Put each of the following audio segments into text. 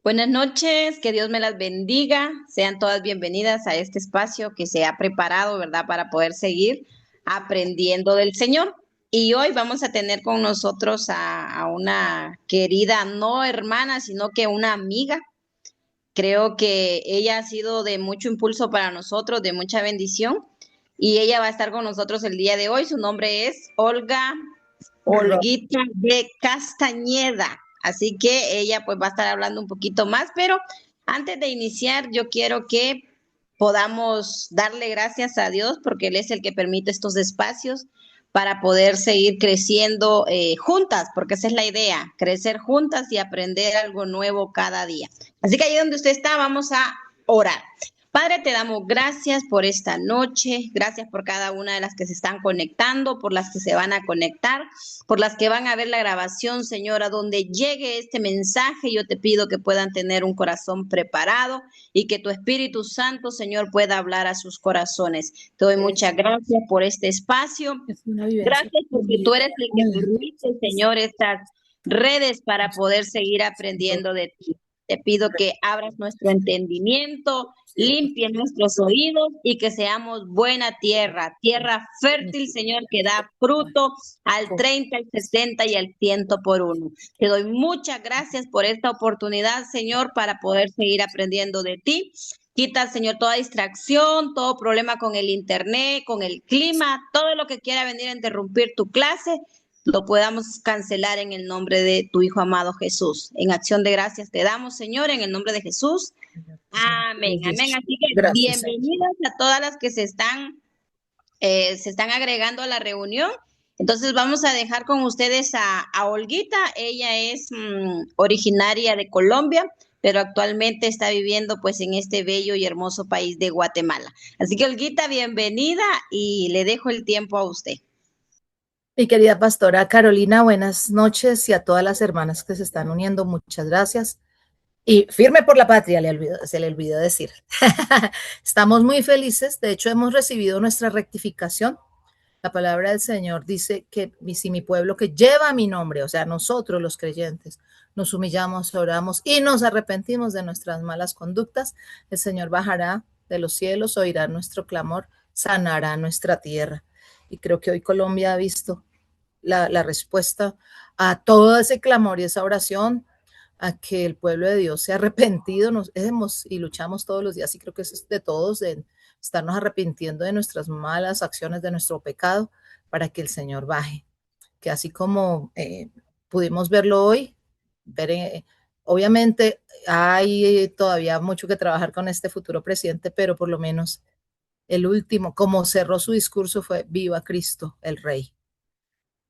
Buenas noches, que Dios me las bendiga. Sean todas bienvenidas a este espacio que se ha preparado, ¿verdad?, para poder seguir aprendiendo del Señor. Y hoy vamos a tener con nosotros a una querida, no hermana, sino que una amiga. Creo que ella ha sido de mucho impulso para nosotros, de mucha bendición. Y ella va a estar con nosotros el día de hoy. Su nombre es Ro- Olguita de Castañeda. Así que ella pues va a estar hablando un poquito más, pero antes de iniciar yo quiero que podamos darle gracias a Dios porque Él es el que permite estos espacios para poder seguir creciendo juntas, porque esa es la idea, crecer juntas y aprender algo nuevo cada día. Así que ahí donde usted está, vamos a orar. Padre, te damos gracias por esta noche, gracias por cada una de las que se están conectando, por las que se van a conectar, por las que van a ver la grabación, Señora, donde llegue este mensaje, yo te pido que puedan tener un corazón preparado y que tu Espíritu Santo, Señor, pueda hablar a sus corazones. Te doy muchas Es, gracias por este espacio. es una vivencia Gracias muy porque tú linda. eres el que permite, Señor, estas redes para poder seguir Siento aprendiendo de ti. Te pido que abras nuestro entendimiento, que limpie nuestros oídos y que seamos buena tierra, tierra fértil, Señor, que da fruto al 30, al 60 y al 100 por uno. Te doy muchas gracias por esta oportunidad, Señor, para poder seguir aprendiendo de ti. Quita, Señor, toda distracción, todo problema con el internet, con el clima, todo lo que quiera venir a interrumpir tu clase, lo podamos cancelar en el nombre de tu Hijo amado Jesús. En acción de gracias te damos, Señor, en el nombre de Jesús. Amén, amén. Así que Gracias, Señor. bienvenidas a todas las que se están agregando a la reunión. Entonces vamos a dejar con ustedes a Olguita. Ella es originaria de Colombia, pero actualmente está viviendo pues en este bello y hermoso país de Guatemala. Así que Olguita, bienvenida y le dejo el tiempo a usted. Mi querida pastora Carolina, buenas noches y a todas las hermanas que se están uniendo, muchas gracias. Y firme por la patria, se le olvidó decir. Estamos muy felices, de hecho hemos recibido nuestra rectificación. La palabra del Señor dice que si mi pueblo que lleva mi nombre, o sea, nosotros los creyentes, nos humillamos, oramos y nos arrepentimos de nuestras malas conductas, el Señor bajará de los cielos, oirá nuestro clamor, sanará nuestra tierra. Y creo que hoy Colombia ha visto la respuesta a todo ese clamor y esa oración, a que el pueblo de Dios se ha arrepentido, nos hemos y luchamos todos los días, y creo que eso es de todos, de estarnos arrepintiendo de nuestras malas acciones, de nuestro pecado, para que el Señor baje. Que así como pudimos verlo hoy, ver, obviamente hay todavía mucho que trabajar con este futuro presidente, pero por lo menos el último, como cerró su discurso, fue Viva Cristo, el Rey.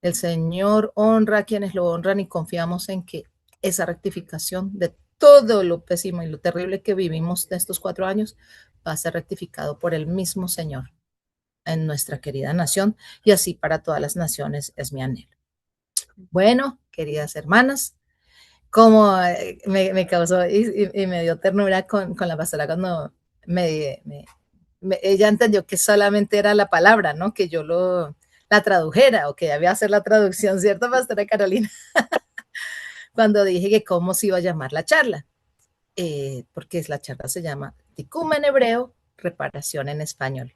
El Señor honra a quienes lo honran y confiamos en que esa rectificación de todo lo pésimo y lo terrible que vivimos de estos 4 años va a ser rectificado por el mismo Señor en nuestra querida nación y así para todas las naciones es mi anhelo. Bueno, queridas hermanas, como me causó y me dio ternura con la pastora cuando ella entendió que solamente era la palabra, ¿no? Que yo la tradujera o que debía hacer la traducción, ¿cierto, pastora Carolina? Cuando dije que cómo se iba a llamar la charla, porque la charla se llama Ticum en hebreo, reparación en español.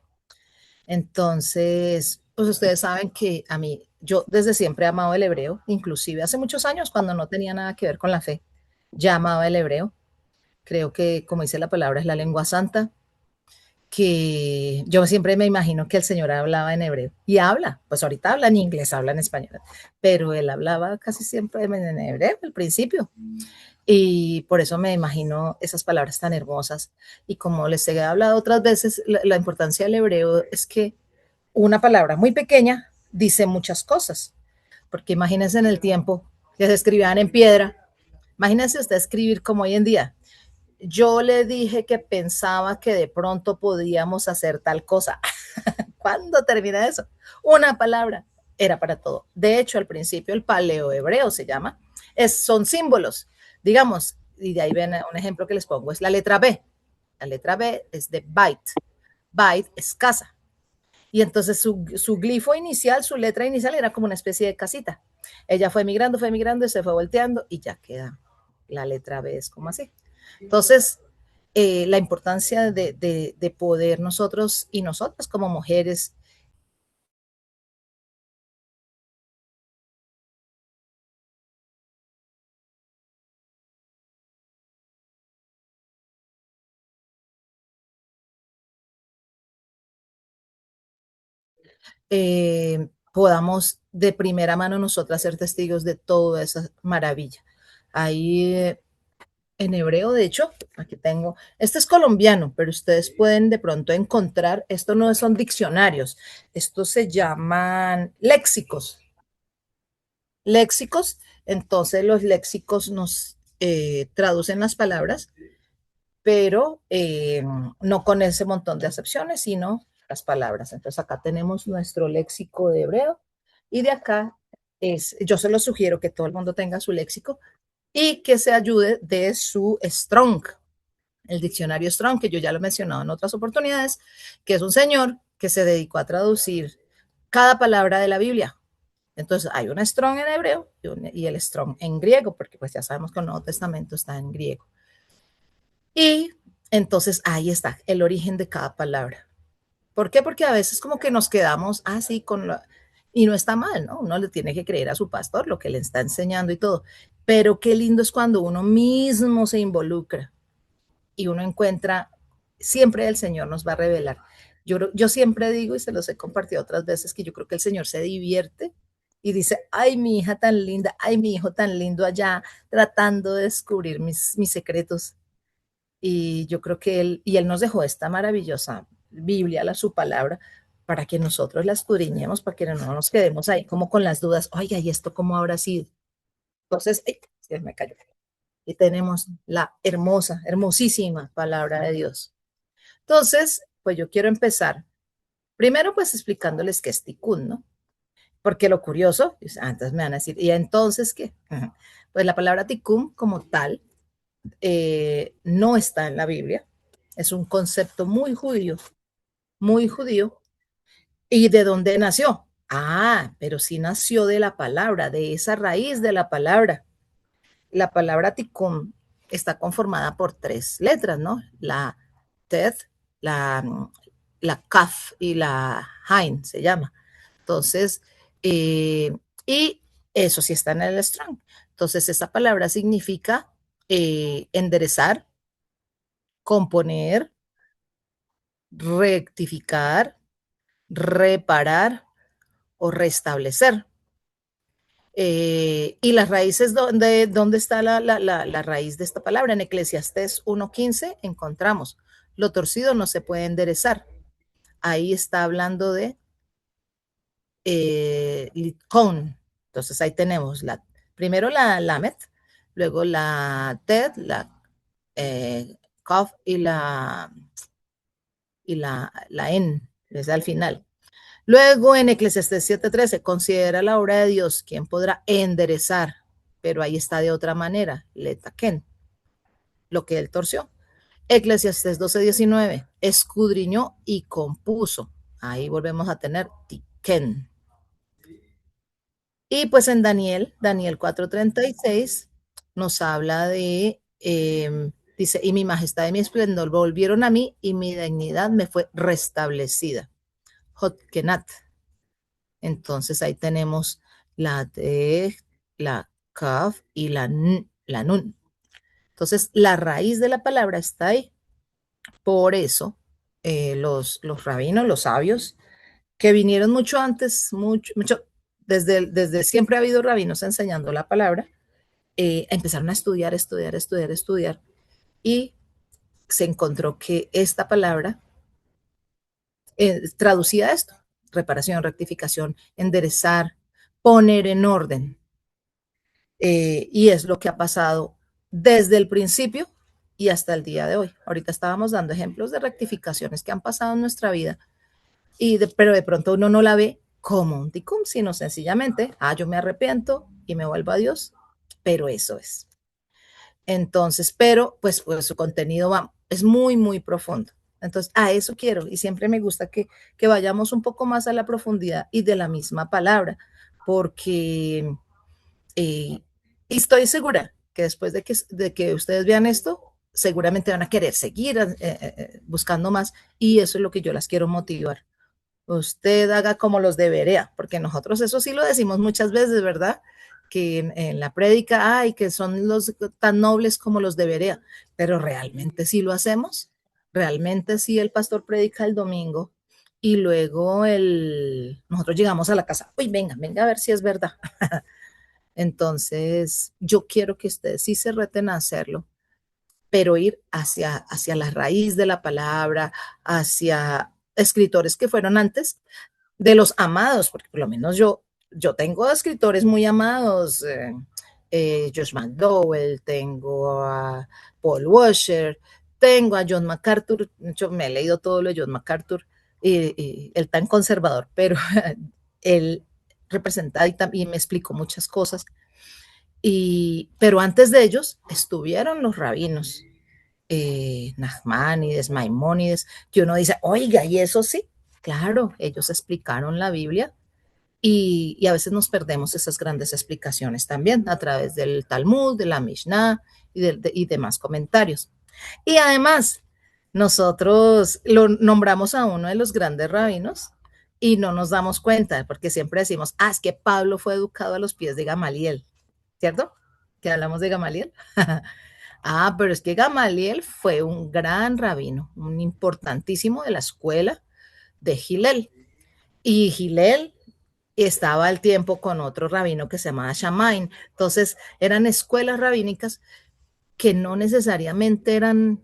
Entonces, pues ustedes saben que a mí, yo desde siempre he amado el hebreo, inclusive hace muchos años cuando no tenía nada que ver con la fe, ya amaba el hebreo. Creo que, como dice la palabra, es la lengua santa, que yo siempre me imagino que el Señor hablaba en hebreo y habla, pues ahorita habla en inglés, habla en español, pero él hablaba casi siempre en hebreo al principio. Y por eso me imagino esas palabras tan hermosas. Y como les he hablado otras veces, la importancia del hebreo es que una palabra muy pequeña dice muchas cosas. Porque imagínense en el tiempo que se escribían en piedra. Imagínense usted escribir como hoy en día. Yo le dije que pensaba que de pronto podíamos hacer tal cosa. ¿Cuándo termina eso? Una palabra era para todo. De hecho, al principio el paleohebreo se llama, son símbolos, digamos, y de ahí ven un ejemplo que les pongo, es la letra B. La letra B es de byte. Byte es casa. Y entonces su glifo inicial, su letra inicial era como una especie de casita. Ella fue migrando y se fue volteando y ya queda. La letra B es como así. Entonces, la importancia de poder nosotros y nosotras como mujeres podamos de primera mano nosotras ser testigos de toda esa maravilla. Ahí en hebreo, de hecho, aquí tengo, este es colombiano, pero ustedes pueden de pronto encontrar, esto no son diccionarios, estos se llaman léxicos. Léxicos, entonces los léxicos nos traducen las palabras, pero no con ese montón de acepciones, sino las palabras. Entonces acá tenemos nuestro léxico de hebreo y de acá yo se lo sugiero que todo el mundo tenga su léxico y que se ayude de su Strong, el diccionario Strong, que yo ya lo he mencionado en otras oportunidades, que es un señor que se dedicó a traducir cada palabra de la Biblia. Entonces hay un Strong en hebreo y el Strong en griego, porque pues ya sabemos que el Nuevo Testamento está en griego. Y entonces ahí está el origen de cada palabra. ¿Por qué? Porque a veces como que nos quedamos así con la... Y no está mal, ¿no? Uno le tiene que creer a su pastor lo que le está enseñando y todo. Pero qué lindo es cuando uno mismo se involucra y uno encuentra, siempre el Señor nos va a revelar. Yo siempre digo, y se los he compartido otras veces, que yo creo que el Señor se divierte y dice, ay, mi hija tan linda, ay, mi hijo tan lindo allá, tratando de descubrir mis secretos. Y yo creo que él nos dejó esta maravillosa Biblia, su palabra, para que nosotros la escudriñemos, para que no nos quedemos ahí como con las dudas, oiga, ¿y esto cómo habrá sido? Entonces, ¡ay! Se me cayó. Y tenemos la hermosa, hermosísima palabra de Dios. Entonces, pues yo quiero empezar, primero pues explicándoles qué es tikkun, ¿no? Porque lo curioso, antes me van a decir, ¿y entonces qué? Pues la palabra tikkun como tal no está en la Biblia, es un concepto muy judío, muy judío. ¿Y de dónde nació? Ah, pero sí nació de la palabra, de esa raíz de la palabra. La palabra tikkun está conformada por tres letras, ¿no? La tet, la, la kaf y la hain se llama. Entonces, y eso sí está en el Strong. Entonces, esa palabra significa enderezar, componer, rectificar, reparar o restablecer. Y las raíces, ¿dónde está la raíz de esta palabra? En Eclesiastés 1.15 encontramos, lo torcido no se puede enderezar. Ahí está hablando de Litkon. Entonces ahí tenemos primero la Lamet, luego la Ted, la Kof y la En, es al final. Luego en Eclesiastés 7:13 considera la obra de Dios, ¿quién podrá enderezar? Pero ahí está de otra manera, letaken, lo que él torció. Eclesiastés 12:19 escudriñó y compuso. Ahí volvemos a tener tiken. Y pues en Daniel 4:36 nos habla dice, y mi majestad y mi esplendor volvieron a mí y mi dignidad me fue restablecida. Hotkenat. Entonces ahí tenemos la T, la Kaf y la Nun. Entonces la raíz de la palabra está ahí. Por eso los rabinos, los sabios, que vinieron mucho antes, mucho, desde siempre ha habido rabinos enseñando la palabra, empezaron a estudiar y se encontró que esta palabra traducía esto, reparación, rectificación, enderezar, poner en orden. Y es lo que ha pasado desde el principio y hasta el día de hoy. Ahorita estábamos dando ejemplos de rectificaciones que han pasado en nuestra vida, pero de pronto uno no la ve como un ticum, sino sencillamente, yo me arrepiento y me vuelvo a Dios, pero eso es. Entonces, pero pues su contenido es muy, muy profundo. Entonces, a eso quiero y siempre me gusta que vayamos un poco más a la profundidad y de la misma palabra, porque y estoy segura que después de que ustedes vean esto, seguramente van a querer seguir buscando más y eso es lo que yo las quiero motivar. Usted haga como los de Berea, porque nosotros eso sí lo decimos muchas veces, ¿verdad? Que en la prédica, ay, que son los tan nobles como los de Berea, pero realmente sí lo hacemos, realmente sí el pastor predica el domingo y luego nosotros llegamos a la casa, uy, venga, venga a ver si es verdad. Entonces, yo quiero que ustedes sí se reten a hacerlo, pero ir hacia la raíz de la palabra, hacia escritores que fueron antes, de los amados, porque por lo menos yo tengo escritores muy amados, Josh McDowell, tengo a Paul Washer, tengo a John MacArthur, yo me he leído todo lo de John MacArthur, él tan conservador, pero él representa y me explicó muchas cosas. Pero antes de ellos estuvieron los rabinos, Nachmanides, Maimónides, que uno dice, oiga, y eso sí, claro, ellos explicaron la Biblia y a veces nos perdemos esas grandes explicaciones también a través del Talmud, de la Mishnah y demás comentarios. Y además, nosotros lo nombramos a uno de los grandes rabinos y no nos damos cuenta, porque siempre decimos, ah, es que Pablo fue educado a los pies de Gamaliel, ¿cierto? Que hablamos de Gamaliel. Ah, pero es que Gamaliel fue un gran rabino, un importantísimo de la escuela de Hillel. Y Hillel estaba al tiempo con otro rabino que se llamaba Shammai. Entonces, eran escuelas rabínicas que no necesariamente eran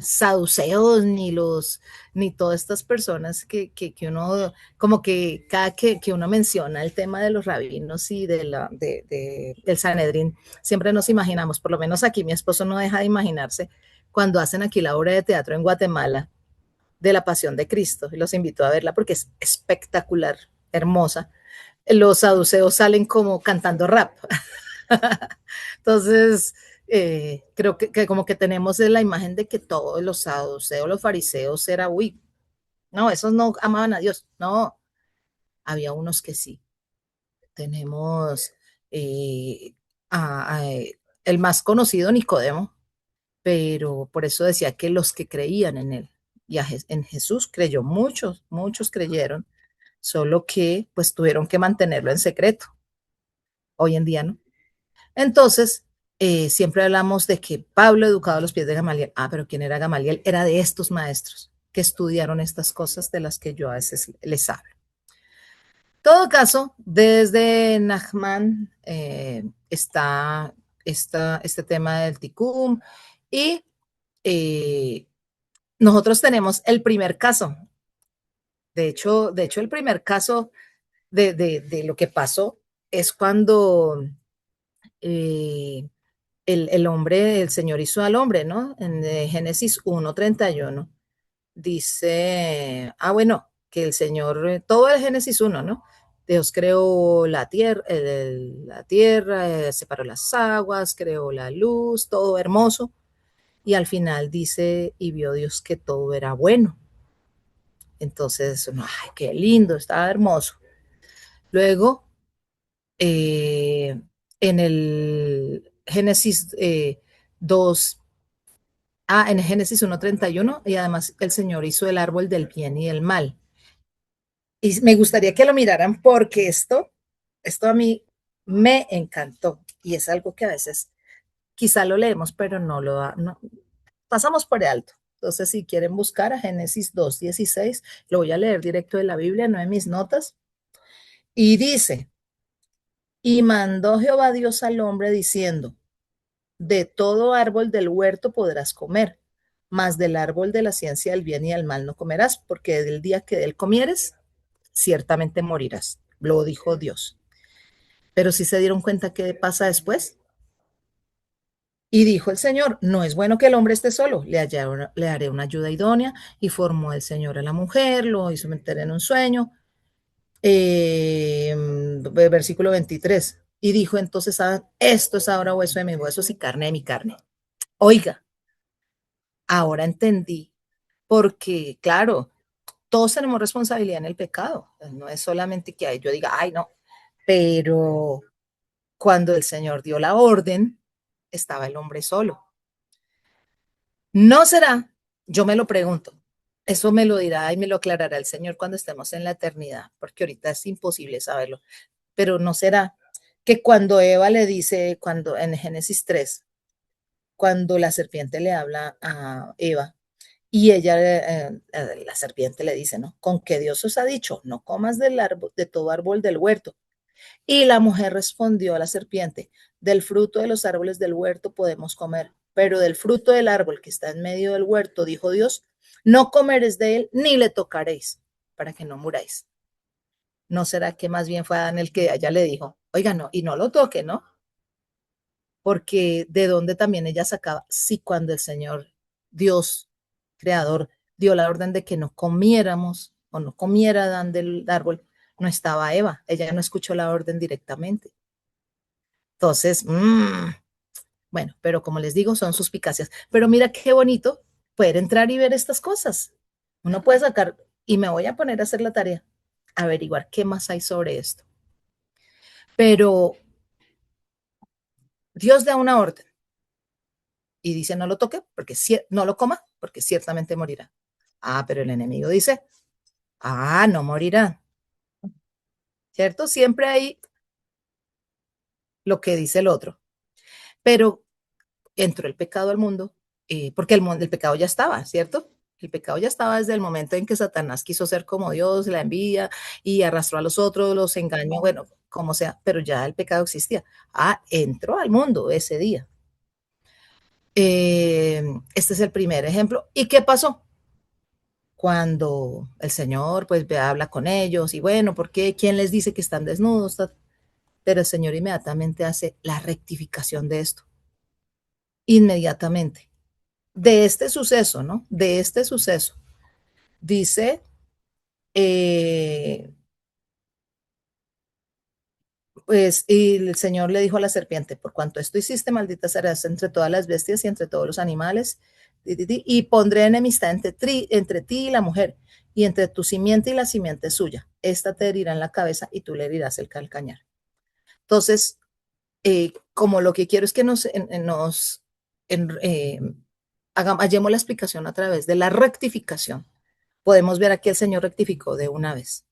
saduceos ni todas estas personas que uno, como que cada que uno menciona el tema de los rabinos y del Sanedrín, siempre nos imaginamos, por lo menos aquí mi esposo no deja de imaginarse cuando hacen aquí la obra de teatro en Guatemala de la Pasión de Cristo, y los invito a verla porque es espectacular, hermosa. Los saduceos salen como cantando rap. Entonces, creo que como que tenemos la imagen de que todos los saduceos, los fariseos era, uy, no, esos no amaban a Dios. No, había unos que sí. Tenemos eh, el más conocido, Nicodemo, pero por eso decía que los que creían en él y en Jesús creyó, muchos creyeron, solo que pues tuvieron que mantenerlo en secreto. Hoy en día no. Entonces, siempre hablamos de que Pablo educado a los pies de Gamaliel. Ah, pero ¿quién era Gamaliel? Era de estos maestros que estudiaron estas cosas de las que yo a veces les hablo. En todo caso, desde Nachman está este tema del Tikkun y eh, nosotros tenemos el primer caso. De hecho el primer caso de lo que pasó es cuando eh, el hombre, el Señor hizo al hombre, ¿no? En Génesis 1:31 dice, bueno, que el Señor, todo es Génesis 1, ¿no? Dios creó la tierra, separó las aguas, creó la luz, todo hermoso. Y al final dice, y vio Dios que todo era bueno. Entonces, ay, qué lindo, estaba hermoso. Luego, en el Génesis 2, en Génesis 1:31, y además el Señor hizo el árbol del bien y del mal. Y me gustaría que lo miraran porque esto a mí me encantó y es algo que a veces quizá lo leemos, pero no, pasamos por alto. Entonces, si quieren buscar a Génesis 2:16, lo voy a leer directo de la Biblia, no de mis notas. Y dice, y mandó Jehová Dios al hombre diciendo, de todo árbol del huerto podrás comer, mas del árbol de la ciencia del bien y del mal no comerás, porque del día que de él comieres, ciertamente morirás. Lo dijo Dios. Pero si se dieron cuenta qué pasa después. Y dijo el Señor, no es bueno que el hombre esté solo, le haré una ayuda idónea. Y formó el Señor a la mujer, lo hizo meter en un sueño. Versículo 23. Y dijo entonces, esto es ahora hueso de mis huesos y carne de mi carne. Oiga, ahora entendí, porque claro, todos tenemos responsabilidad en el pecado. No es solamente que yo diga, ay, no, pero cuando el Señor dio la orden, estaba el hombre solo. No será, yo me lo pregunto, eso me lo dirá y me lo aclarará el Señor cuando estemos en la eternidad, porque ahorita es imposible saberlo, pero no será que cuando Eva le dice, cuando en Génesis 3, cuando la serpiente le habla a Eva y ella, la serpiente le dice, ¿no? Con que Dios os ha dicho, no comas del árbol, de todo árbol del huerto. Y la mujer respondió a la serpiente, del fruto de los árboles del huerto podemos comer, pero del fruto del árbol que está en medio del huerto, dijo Dios, no comeréis de él ni le tocaréis, para que no muráis. ¿No será que más bien fue Adán el que ella le dijo, oiga, no, y no lo toque, ¿no? Porque de dónde también ella sacaba, si cuando el Señor Dios, creador, dio la orden de que no comiéramos o no comiera Adán del árbol, no estaba Eva, ella no escuchó la orden directamente. Entonces, bueno, pero como les digo, son suspicacias. Pero mira qué bonito poder entrar y ver estas cosas. Uno puede sacar, y me voy a poner a hacer la tarea, averiguar qué más hay sobre esto. Pero Dios da una orden y dice no lo toque, porque no lo coma, porque ciertamente morirá. Ah, pero el enemigo dice, ah, no morirá, ¿cierto? Siempre hay lo que dice el otro. Pero entró el pecado al mundo, porque el pecado ya estaba, ¿cierto? El pecado ya estaba desde el momento en que Satanás quiso ser como Dios, la envidia y arrastró a los otros, los engañó, bueno, como sea, pero ya el pecado existía. Ah, entró al mundo ese día. Este es el primer ejemplo. ¿Y qué pasó? Cuando el Señor pues habla con ellos y bueno, ¿por qué? ¿Quién les dice que están desnudos? Pero el Señor inmediatamente hace la rectificación de esto. Inmediatamente. De este suceso, ¿no? De este suceso. Dice, eh, pues, y el Señor le dijo a la serpiente, por cuanto esto hiciste, maldita serás entre todas las bestias y entre todos los animales, y pondré enemistad entre ti y la mujer, y entre tu simiente y la simiente suya. Esta te herirá en la cabeza y tú le herirás el calcañar. Entonces, como lo que quiero es que en, hallemos la explicación a través de la rectificación. Podemos ver aquí el Señor rectificó de una vez.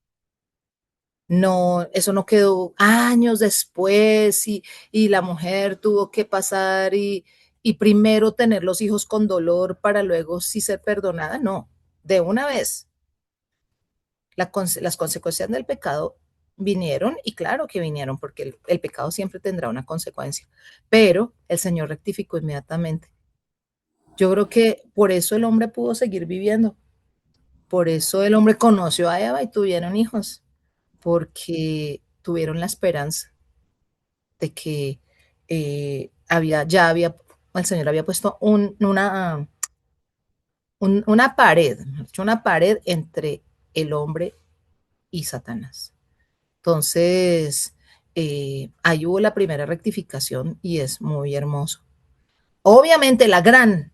No, eso no quedó años después y la mujer tuvo que pasar y primero tener los hijos con dolor para luego sí ser perdonada. No, de una vez. Las consecuencias del pecado vinieron y claro que vinieron porque el pecado siempre tendrá una consecuencia, pero el Señor rectificó inmediatamente. Yo creo que por eso el hombre pudo seguir viviendo, por eso el hombre conoció a Eva y tuvieron hijos, porque tuvieron la esperanza de que el Señor había puesto una pared entre el hombre y Satanás. Entonces, ahí hubo la primera rectificación y es muy hermoso. Obviamente la gran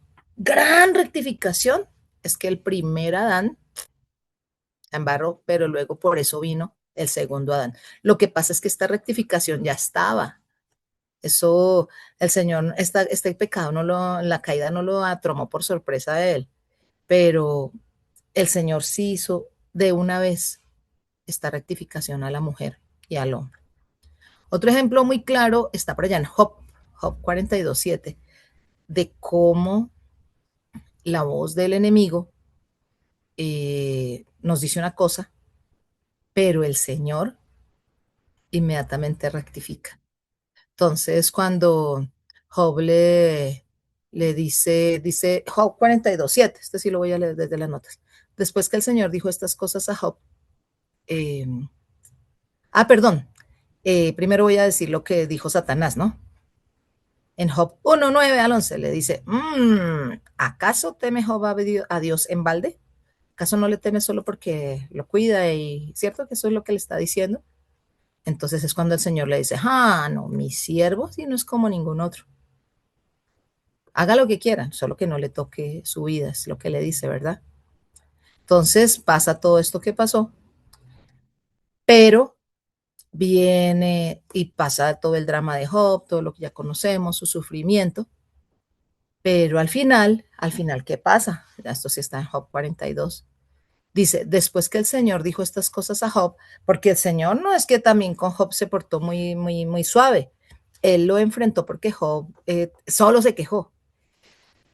rectificación es que el primer Adán embarró, pero luego por eso vino el segundo Adán. Lo que pasa es que esta rectificación ya estaba. Eso, el Señor, este pecado la caída no lo atromó por sorpresa de él, pero el Señor sí hizo de una vez esta rectificación a la mujer y al hombre. Otro ejemplo muy claro está por allá en Job 42:7, de cómo la voz del enemigo nos dice una cosa, pero el Señor inmediatamente rectifica. Entonces, cuando Job le dice Job 42:7, este sí lo voy a leer desde las notas. Después que el Señor dijo estas cosas a Job, eh, perdón, primero voy a decir lo que dijo Satanás, ¿no? En Job 1:9 al 11 le dice, ¿acaso teme Job a Dios en balde? ¿Acaso no le teme solo porque lo cuida y cierto que eso es lo que le está diciendo? Entonces es cuando el Señor le dice, no, mi siervo si no es como ningún otro. Haga lo que quiera, solo que no le toque su vida, es lo que le dice, ¿verdad? Entonces pasa todo esto que pasó, pero viene y pasa todo el drama de Job, todo lo que ya conocemos, su sufrimiento, Pero al final, ¿qué pasa? Esto sí está en Job 42. Dice, después que el Señor dijo estas cosas a Job, porque el Señor no es que también con Job se portó muy, muy, muy suave. Él lo enfrentó porque Job solo se quejó.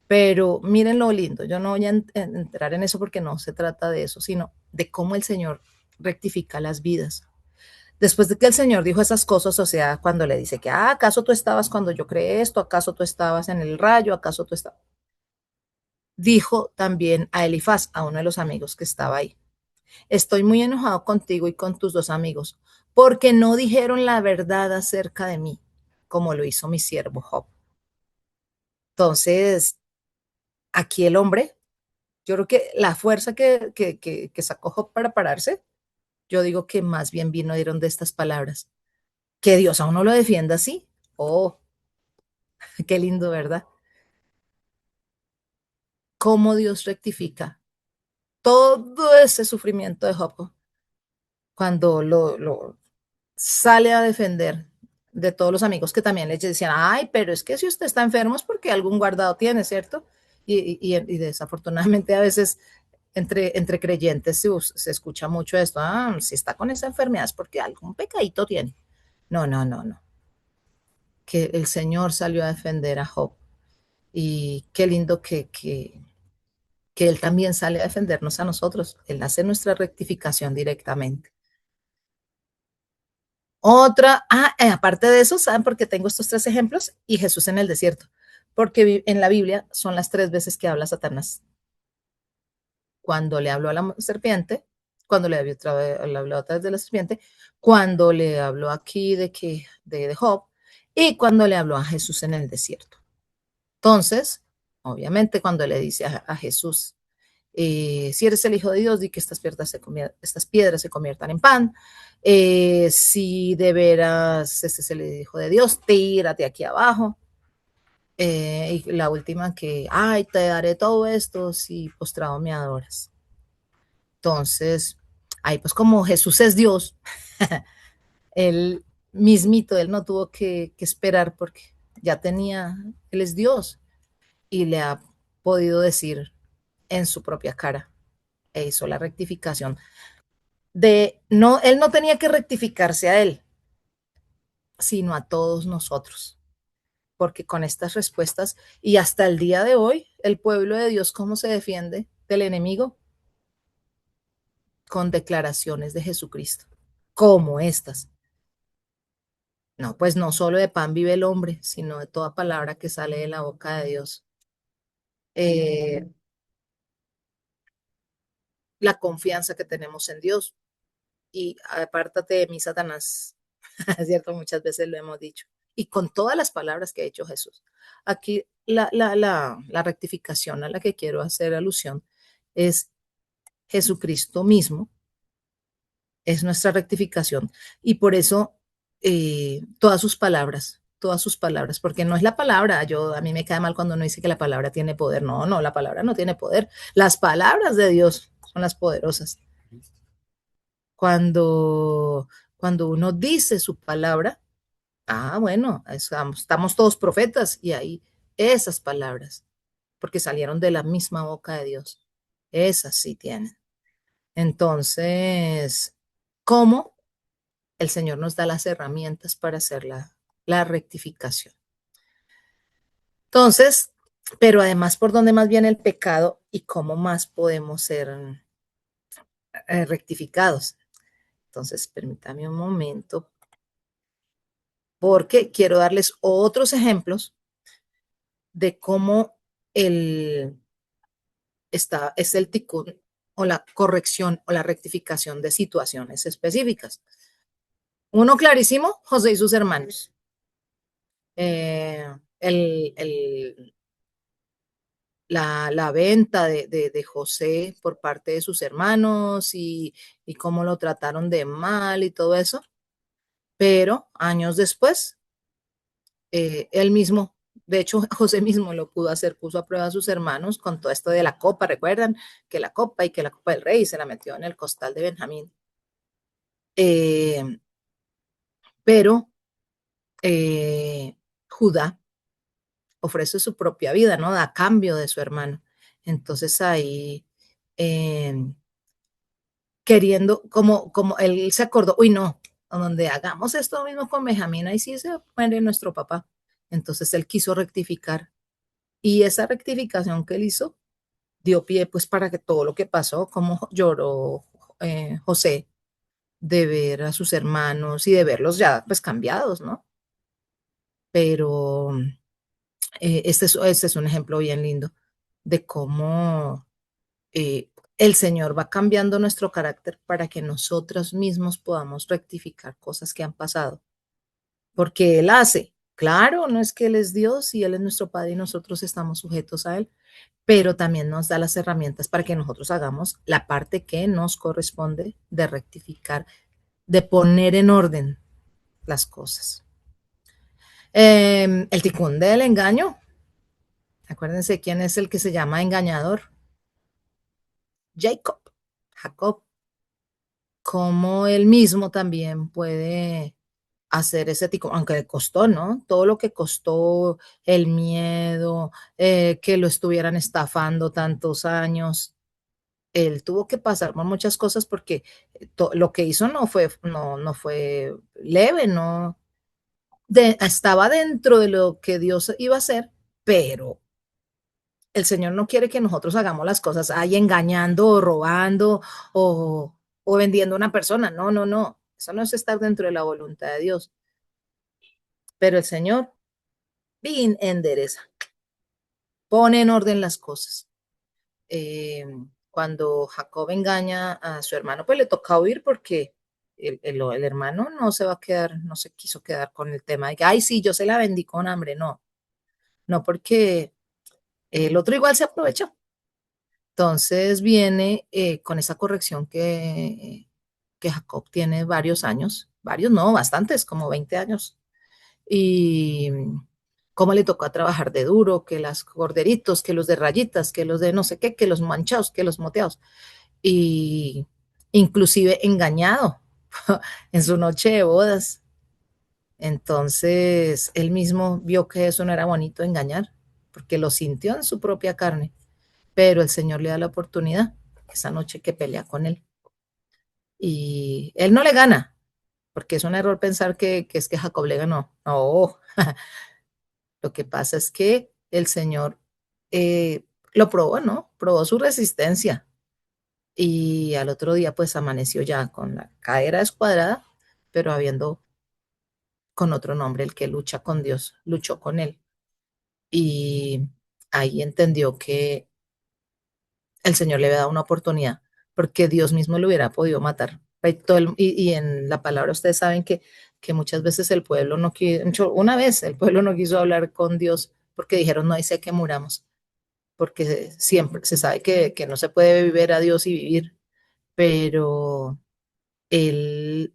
Pero miren lo lindo, yo no voy a entrar en eso porque no se trata de eso, sino de cómo el Señor rectifica las vidas. Después de que el Señor dijo esas cosas, o sea, cuando le dice que, ¿acaso tú estabas cuando yo creé esto? ¿Acaso tú estabas en el rayo? ¿Acaso tú estabas? Dijo también a Elifaz, a uno de los amigos que estaba ahí, estoy muy enojado contigo y con tus dos amigos, porque no dijeron la verdad acerca de mí, como lo hizo mi siervo Job. Entonces, aquí el hombre, yo creo que la fuerza que sacó Job para pararse, yo digo que más bien dieron de estas palabras. Que Dios a uno lo defienda así. Oh, qué lindo, ¿verdad? Cómo Dios rectifica todo ese sufrimiento de Job cuando lo sale a defender de todos los amigos que también le decían, ay, pero es que si usted está enfermo es porque algún guardado tiene, ¿cierto? Y desafortunadamente a veces entre creyentes se escucha mucho esto, si está con esa enfermedad es porque algún pecadito tiene. No, no, no, no. Que el Señor salió a defender a Job y qué lindo que Él también sale a defendernos a nosotros. Él hace nuestra rectificación directamente. Otra, aparte de eso, ¿saben por qué tengo estos tres ejemplos? Y Jesús en el desierto. Porque en la Biblia son las tres veces que habla Satanás. Cuando le habló a la serpiente, cuando le habló otra vez de la serpiente, cuando le habló aquí de Job y cuando le habló a Jesús en el desierto. Entonces, obviamente, cuando le dice a Jesús, si eres el Hijo de Dios, di que estas piedras se conviertan en pan. Si de veras este es el Hijo de Dios, tírate aquí abajo. Y la última que, ay, te daré todo esto si postrado me adoras. Entonces, ahí pues como Jesús es Dios, él mismito, él no tuvo que esperar porque ya tenía, él es Dios y le ha podido decir en su propia cara e hizo la rectificación de no, él no tenía que rectificarse a él, sino a todos nosotros, porque con estas respuestas y hasta el día de hoy, el pueblo de Dios, ¿cómo se defiende del enemigo? Con declaraciones de Jesucristo, como estas. No, pues no solo de pan vive el hombre, sino de toda palabra que sale de la boca de Dios. Eh, la confianza que tenemos en Dios. Y apártate de mí, Satanás, es cierto, muchas veces lo hemos dicho, y con todas las palabras que ha hecho Jesús. Aquí la rectificación a la que quiero hacer alusión es Jesucristo mismo, es nuestra rectificación, y por eso todas sus palabras, porque no es la palabra, a mí me cae mal cuando uno dice que la palabra tiene poder, no, no, la palabra no tiene poder, las palabras de Dios son las poderosas. Cuando, cuando uno dice su palabra, bueno, estamos todos profetas y ahí esas palabras, porque salieron de la misma boca de Dios, esas sí tienen. Entonces, ¿cómo el Señor nos da las herramientas para hacer la rectificación? Entonces, pero además, ¿por dónde más viene el pecado y cómo más podemos ser rectificados? Entonces, permítame un momento, porque quiero darles otros ejemplos de cómo el, es el ticún o la corrección o la rectificación de situaciones específicas. Uno clarísimo, José y sus hermanos. Eh, el, el, la venta de José por parte de sus hermanos y cómo lo trataron de mal y todo eso. Pero años después, él mismo, de hecho, José mismo lo pudo hacer, puso a prueba a sus hermanos con todo esto de la copa, recuerdan que la copa y que la copa del rey se la metió en el costal de Benjamín. Eh, pero Judá ofrece su propia vida, ¿no? A cambio de su hermano. Entonces ahí, eh, queriendo, como él se acordó, uy, no, donde hagamos esto mismo con Benjamín, ahí sí se muere nuestro papá. Entonces él quiso rectificar y esa rectificación que él hizo dio pie pues para que todo lo que pasó, como lloró José de ver a sus hermanos y de verlos ya pues cambiados, ¿no? Pero este es un ejemplo bien lindo de cómo el Señor va cambiando nuestro carácter para que nosotros mismos podamos rectificar cosas que han pasado. Porque Él hace, claro, no es que Él es Dios y Él es nuestro Padre y nosotros estamos sujetos a Él, pero también nos da las herramientas para que nosotros hagamos la parte que nos corresponde de rectificar, de poner en orden las cosas. El ticún del engaño, acuérdense quién es el que se llama engañador. Jacob, Jacob, como él mismo también puede hacer ese tipo, aunque le costó, ¿no? Todo lo que costó, el miedo, que lo estuvieran estafando tantos años. Él tuvo que pasar por muchas cosas porque lo que hizo no fue leve, no estaba dentro de lo que Dios iba a hacer, pero el Señor no quiere que nosotros hagamos las cosas ahí engañando o robando o vendiendo a una persona. No, no, no. Eso no es estar dentro de la voluntad de Dios. Pero el Señor bien endereza, pone en orden las cosas. Eh, Cuando Jacob engaña a su hermano, pues le toca huir porque el hermano no se va a quedar, no se quiso quedar con el tema de que, ay, sí, yo se la vendí con hambre. No, no, porque el otro igual se aprovechó. Entonces viene con esa corrección que Jacob tiene varios años, varios no, bastantes, como 20 años. Y cómo le tocó a trabajar de duro, que las corderitos, que los de rayitas, que los de no sé qué, que los manchados, que los moteados. Y inclusive engañado en su noche de bodas. Entonces él mismo vio que eso no era bonito engañar, porque lo sintió en su propia carne, pero el Señor le da la oportunidad esa noche que pelea con él. Y él no le gana, porque es un error pensar que es que Jacob le ganó. No, lo que pasa es que el Señor lo probó, ¿no? Probó su resistencia y al otro día pues amaneció ya con la cadera escuadrada, pero habiendo con otro nombre, el que lucha con Dios, luchó con él. Y ahí entendió que el Señor le había dado una oportunidad, porque Dios mismo lo hubiera podido matar. Y en la palabra ustedes saben que muchas veces el pueblo no quiso, una vez el pueblo no quiso hablar con Dios porque dijeron, no dice que muramos, porque siempre se sabe que no se puede vivir a Dios y vivir, pero él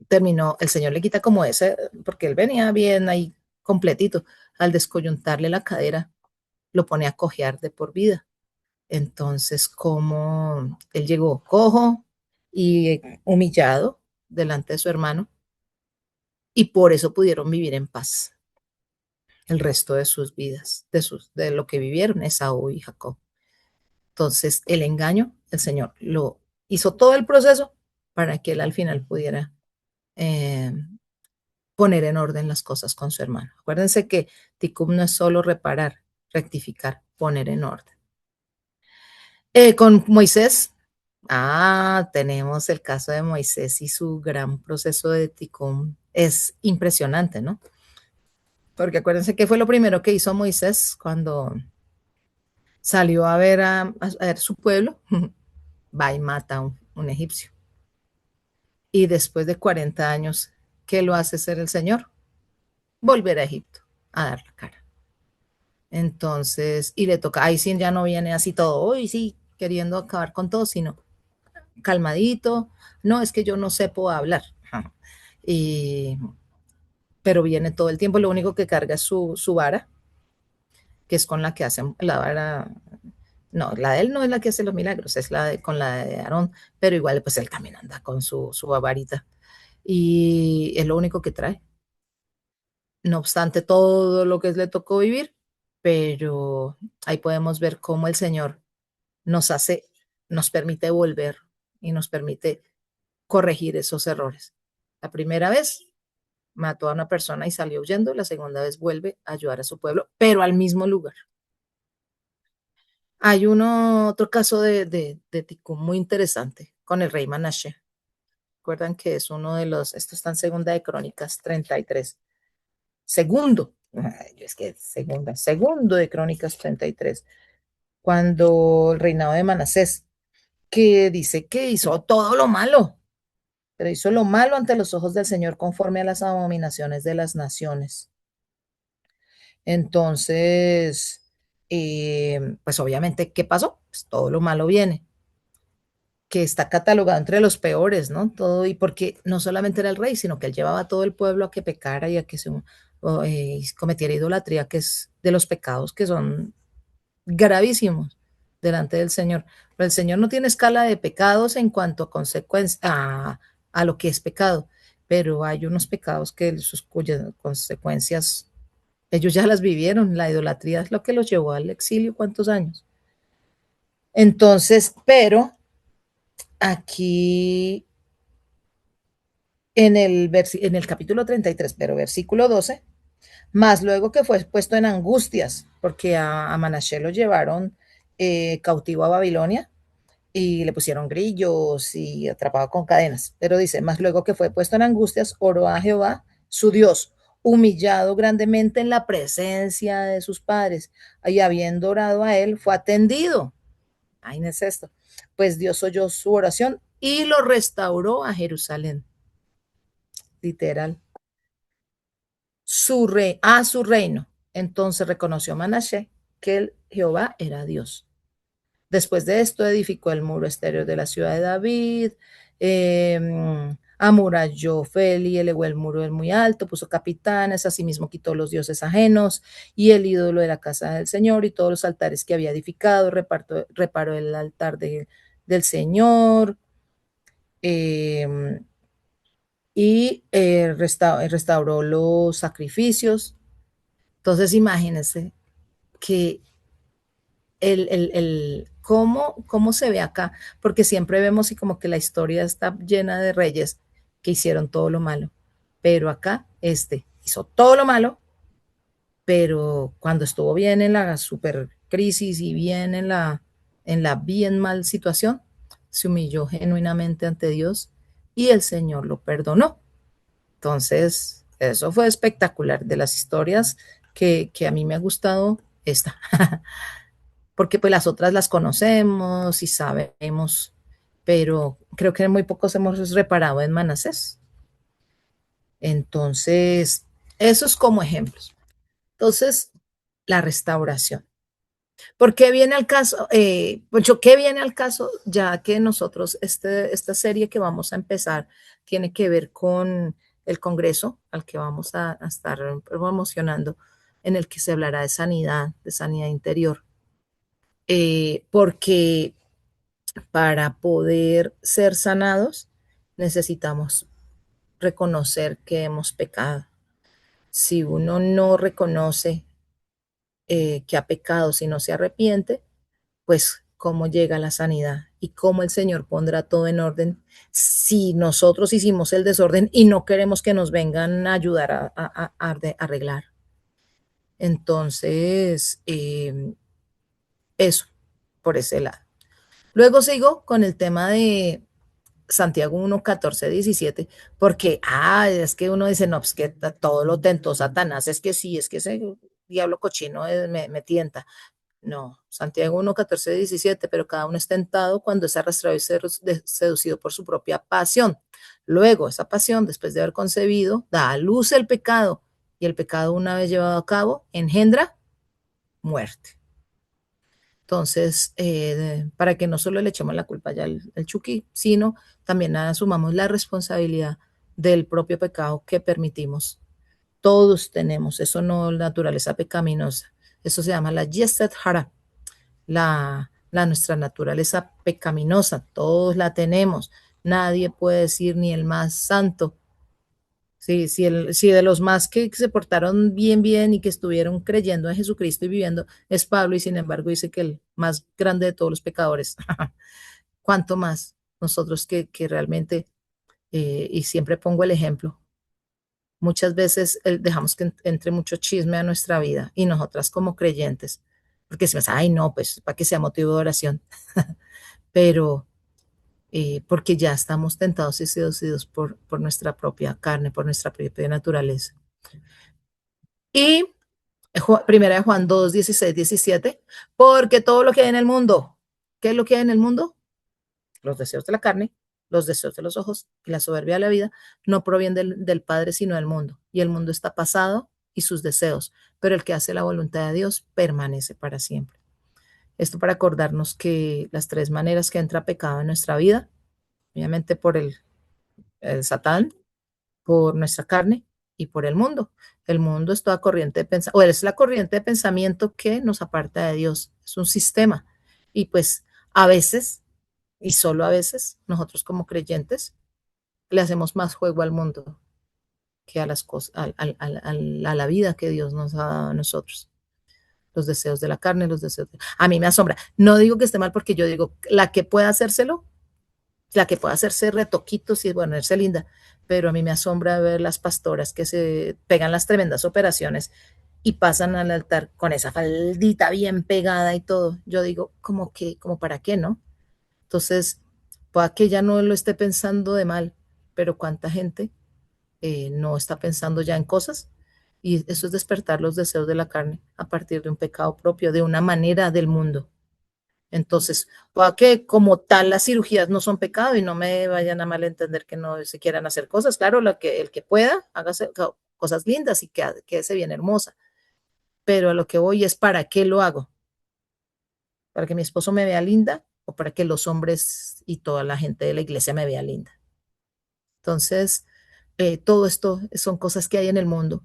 terminó, el Señor le quita como ese, porque él venía bien ahí completito, al descoyuntarle la cadera, lo pone a cojear de por vida. Entonces, como él llegó cojo y humillado delante de su hermano, y por eso pudieron vivir en paz el resto de sus vidas, de lo que vivieron Esaú y Jacob. Entonces, el engaño, el Señor lo hizo todo el proceso para que él al final pudiera eh, poner en orden las cosas con su hermano. Acuérdense que Tikkun no es solo reparar, rectificar, poner en orden. Con Moisés, tenemos el caso de Moisés y su gran proceso de Tikkun. Es impresionante, ¿no? Porque acuérdense que fue lo primero que hizo Moisés cuando salió a ver a ver su pueblo, va y mata a un egipcio. Y después de 40 años, ¿qué lo hace ser el Señor? Volver a Egipto a dar la cara. Entonces, y le toca, ahí sí ya no viene así todo, hoy sí, queriendo acabar con todo, sino calmadito, no, es que yo no sepo hablar. Y, pero viene todo el tiempo, lo único que carga es su vara, que es con la que hacen la vara, no, la de él no es la que hace los milagros, es con la de Aarón, pero igual pues él también anda con su varita y es lo único que trae. no obstante todo lo que le tocó vivir, pero ahí podemos ver cómo el Señor nos hace, nos permite volver y nos permite corregir esos errores. La primera vez mató a una persona y salió huyendo, la segunda vez vuelve a ayudar a su pueblo, pero al mismo lugar. Hay otro caso de Tikkun muy interesante con el rey Manashe. Recuerdan que es uno de los, esto está en segunda de Crónicas 33. Segundo, es que segundo de Crónicas 33, cuando el reinado de Manasés, que dice que hizo todo lo malo, pero hizo lo malo ante los ojos del Señor conforme a las abominaciones de las naciones. Entonces, pues obviamente, ¿qué pasó? Pues todo lo malo viene, que está catalogado entre los peores, ¿no? Todo, y porque no solamente era el rey, sino que él llevaba a todo el pueblo a que pecara y a que se cometiera idolatría, que es de los pecados que son gravísimos delante del Señor. Pero el Señor no tiene escala de pecados en cuanto a consecuencia, a lo que es pecado, pero hay unos pecados que sus cuyas consecuencias ellos ya las vivieron. La idolatría es lo que los llevó al exilio, ¿cuántos años? Entonces, pero aquí en el capítulo 33, pero versículo 12, más luego que fue puesto en angustias, porque a Manashe lo llevaron cautivo a Babilonia y le pusieron grillos y atrapado con cadenas. Pero dice, más luego que fue puesto en angustias, oró a Jehová, su Dios, humillado grandemente en la presencia de sus padres, y habiendo orado a él, fue atendido. Ay, no es esto. Pues Dios oyó su oración y lo restauró a Jerusalén. Literal. A su reino. Entonces reconoció Manashe que el Jehová era Dios. Después de esto edificó el muro exterior de la ciudad de David, amuralló Feli, elevó el muro del muy alto, puso capitanes, asimismo quitó los dioses ajenos y el ídolo de la casa del Señor y todos los altares que había edificado, reparó el altar del Señor eh, y restauró los sacrificios. Entonces imagínense que cómo se ve acá, porque siempre vemos y como que la historia está llena de reyes que hicieron todo lo malo, pero acá este hizo todo lo malo, pero cuando estuvo bien en la super crisis y bien en la bien mal situación, se humilló genuinamente ante Dios y el Señor lo perdonó. Entonces, eso fue espectacular, de las historias que a mí me ha gustado esta. Porque pues las otras las conocemos y sabemos, pero creo que muy pocos hemos reparado en Manasés. Entonces, eso es como ejemplos. Entonces, la restauración. ¿Por qué viene al caso? Pues ¿qué viene al caso? Ya que nosotros, esta serie que vamos a empezar tiene que ver con el Congreso al que vamos a estar promocionando, en el que se hablará de sanidad interior. Porque para poder ser sanados necesitamos reconocer que hemos pecado. Si uno no reconoce que ha pecado, si no se arrepiente, pues cómo llega la sanidad y cómo el Señor pondrá todo en orden si nosotros hicimos el desorden y no queremos que nos vengan a ayudar a arreglar. Entonces, eso, por ese lado. Luego sigo con el tema de Santiago 1, 14, 17, porque, es que uno dice, no, pues que todo lo tentó Satanás, es que sí, es que ese diablo cochino me tienta. No, Santiago 1, 14, 17, pero cada uno es tentado cuando es arrastrado y seducido por su propia pasión. Luego, esa pasión, después de haber concebido, da a luz el pecado, y el pecado, una vez llevado a cabo, engendra muerte. Entonces, para que no solo le echemos la culpa ya al Chucky, sino también asumamos la responsabilidad del propio pecado que permitimos. Todos tenemos, eso no es naturaleza pecaminosa, eso se llama la Yeset Hara, nuestra naturaleza pecaminosa, todos la tenemos. Nadie puede decir, ni el más santo, Sí, si de los más que se portaron bien, bien y que estuvieron creyendo en Jesucristo y viviendo es Pablo, y sin embargo dice que el más grande de todos los pecadores, ¿cuánto más nosotros que realmente, y siempre pongo el ejemplo, muchas veces dejamos que entre mucho chisme a nuestra vida y nosotras como creyentes, porque si me ay no, pues para que sea motivo de oración, pero porque ya estamos tentados y seducidos por nuestra propia carne, por nuestra propia naturaleza. Y Primera de Juan 2, 16, 17, porque todo lo que hay en el mundo, ¿qué es lo que hay en el mundo? Los deseos de la carne, los deseos de los ojos y la soberbia de la vida, no provienen del Padre, sino del mundo. Y el mundo está pasado y sus deseos, pero el que hace la voluntad de Dios permanece para siempre. Esto para acordarnos que las tres maneras que entra pecado en nuestra vida, obviamente por el Satán, por nuestra carne y por el mundo. El mundo es toda corriente de pensamiento, o es la corriente de pensamiento que nos aparta de Dios. Es un sistema. Y pues a veces, y solo a veces, nosotros como creyentes le hacemos más juego al mundo que a las cosas, a la vida que Dios nos ha dado a nosotros. Los deseos de la carne, los deseos de... A mí me asombra. No digo que esté mal porque yo digo, la que pueda hacérselo, la que pueda hacerse retoquitos y ponerse linda, pero a mí me asombra ver las pastoras que se pegan las tremendas operaciones y pasan al altar con esa faldita bien pegada y todo. Yo digo, como que, como para qué, ¿no? Entonces, pueda que ella no lo esté pensando de mal, pero cuánta gente no está pensando ya en cosas, y eso es despertar los deseos de la carne a partir de un pecado propio, de una manera del mundo. Entonces, pueda que como tal las cirugías no son pecado y no me vayan a malentender que no se quieran hacer cosas. Claro, el que pueda, hágase cosas lindas y quédese bien hermosa. Pero a lo que voy es para qué lo hago. Para que mi esposo me vea linda o para que los hombres y toda la gente de la iglesia me vea linda. Entonces, todo esto son cosas que hay en el mundo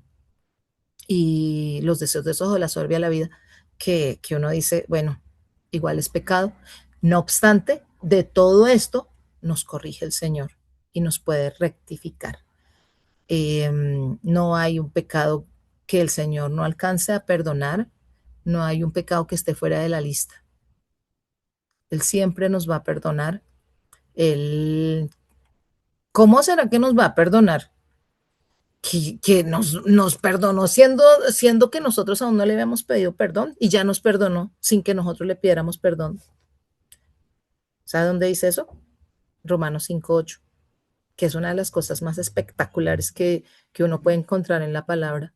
y los deseos de esos de la soberbia de la vida que uno dice, bueno, igual es pecado. No obstante, de todo esto nos corrige el Señor y nos puede rectificar. No hay un pecado que el Señor no alcance a perdonar, no hay un pecado que esté fuera de la lista. Él siempre nos va a perdonar. Él, ¿cómo será que nos va a perdonar? Que nos perdonó siendo que nosotros aún no le habíamos pedido perdón y ya nos perdonó sin que nosotros le pidiéramos perdón. ¿Sabe dónde dice eso? Romanos 5:8, que es una de las cosas más espectaculares que uno puede encontrar en la palabra.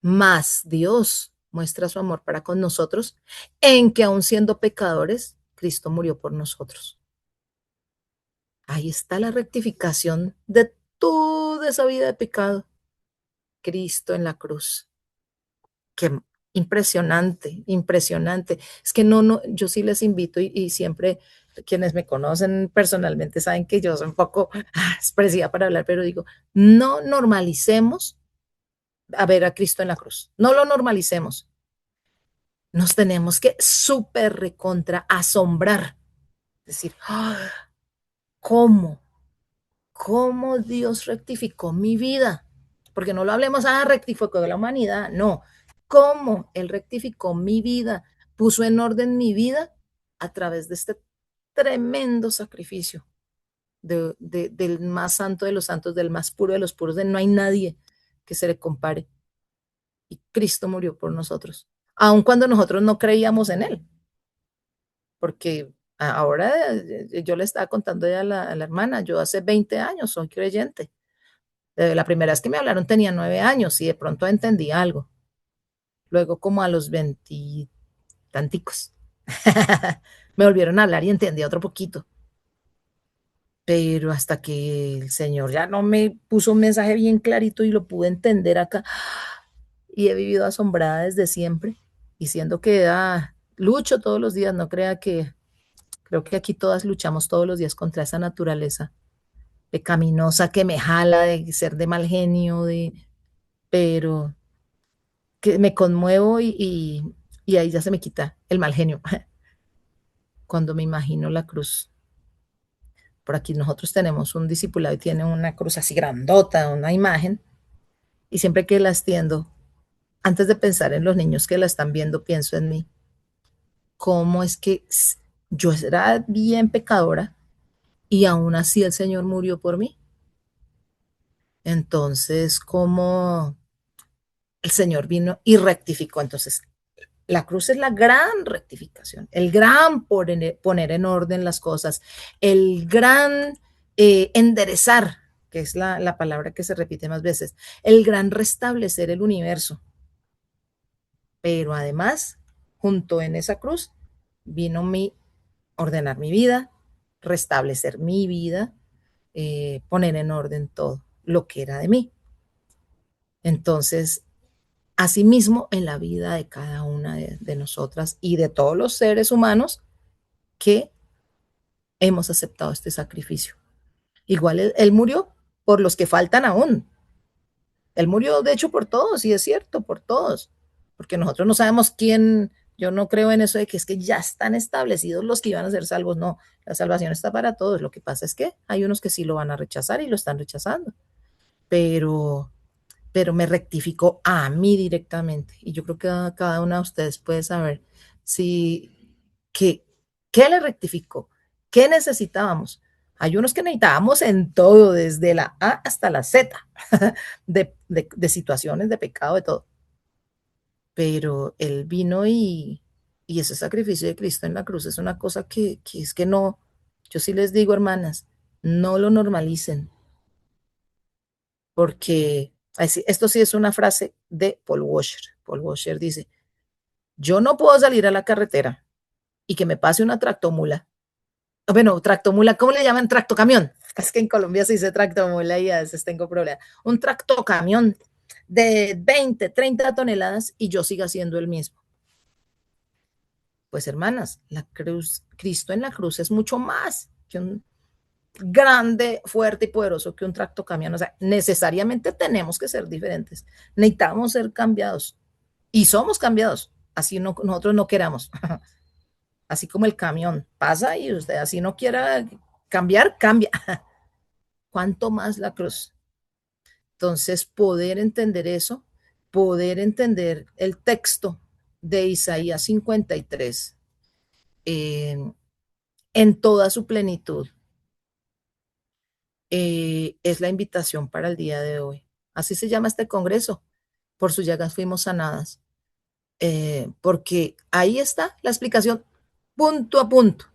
Más Dios muestra su amor para con nosotros en que aun siendo pecadores, Cristo murió por nosotros. Ahí está la rectificación de toda esa vida de pecado. Cristo en la cruz. Qué impresionante, impresionante. Es que no, yo sí les invito y siempre quienes me conocen personalmente saben que yo soy un poco expresiva para hablar, pero digo, no normalicemos a ver a Cristo en la cruz. No lo normalicemos. Nos tenemos que súper recontra asombrar. Es decir, ¿cómo? ¿Cómo Dios rectificó mi vida? Porque no lo hablemos, rectificó de la humanidad, no. ¿Cómo Él rectificó mi vida? Puso en orden mi vida a través de este tremendo sacrificio del más santo de los santos, del más puro de los puros, de no hay nadie que se le compare. Y Cristo murió por nosotros, aun cuando nosotros no creíamos en Él. Porque ahora yo le estaba contando ya a la hermana, yo hace 20 años soy creyente. La primera vez que me hablaron tenía 9 años y de pronto entendí algo. Luego como a los 20 tanticos me volvieron a hablar y entendí otro poquito. Pero hasta que el Señor ya no me puso un mensaje bien clarito y lo pude entender acá. Y he vivido asombrada desde siempre. Y siendo que lucho todos los días, no crea que, creo que aquí todas luchamos todos los días contra esa naturaleza pecaminosa que me jala de ser de mal genio, pero que me conmuevo y ahí ya se me quita el mal genio cuando me imagino la cruz. Por aquí nosotros tenemos un discipulado y tiene una cruz así grandota, una imagen, y siempre que la extiendo, antes de pensar en los niños que la están viendo, pienso en mí. ¿Cómo es que yo era bien pecadora y aún así el Señor murió por mí? Entonces, ¿cómo el Señor vino y rectificó? Entonces, la cruz es la gran rectificación, el gran poner en orden las cosas, el gran enderezar, que es la palabra que se repite más veces, el gran restablecer el universo. Pero además, junto en esa cruz, vino mi ordenar mi vida, restablecer mi vida, poner en orden todo lo que era de mí. Entonces, asimismo, en la vida de cada una de nosotras y de todos los seres humanos que hemos aceptado este sacrificio. Igual él murió por los que faltan aún. Él murió, de hecho, por todos, y es cierto, por todos. Porque nosotros no sabemos quién, yo no creo en eso de que es que ya están establecidos los que iban a ser salvos. No, la salvación está para todos. Lo que pasa es que hay unos que sí lo van a rechazar y lo están rechazando. Pero me rectificó a mí directamente. Y yo creo que cada una de ustedes puede saber si, qué, qué le rectificó, qué necesitábamos. Hay unos que necesitábamos en todo, desde la A hasta la Z, de situaciones, de pecado, de todo. Pero Él vino y ese sacrificio de Cristo en la cruz es una cosa que es que no, yo sí les digo, hermanas, no lo normalicen, porque esto sí es una frase de Paul Washer. Paul Washer dice, yo no puedo salir a la carretera y que me pase una tractomula. Bueno, tractomula, ¿cómo le llaman? Tractocamión. Es que en Colombia se dice tractomula y a veces tengo problemas. Un tractocamión de 20, 30 toneladas y yo siga siendo el mismo. Pues hermanas, la cruz, Cristo en la cruz es mucho más que un grande, fuerte y poderoso que un tractocamión. O sea, necesariamente tenemos que ser diferentes. Necesitamos ser cambiados. Y somos cambiados. Así no, nosotros no queramos. Así como el camión pasa y usted así no quiera cambiar, cambia. ¿Cuánto más la cruz? Entonces, poder entender eso, poder entender el texto de Isaías 53 eh, en toda su plenitud, es la invitación para el día de hoy. Así se llama este congreso. Por sus llagas fuimos sanadas. Porque ahí está la explicación punto a punto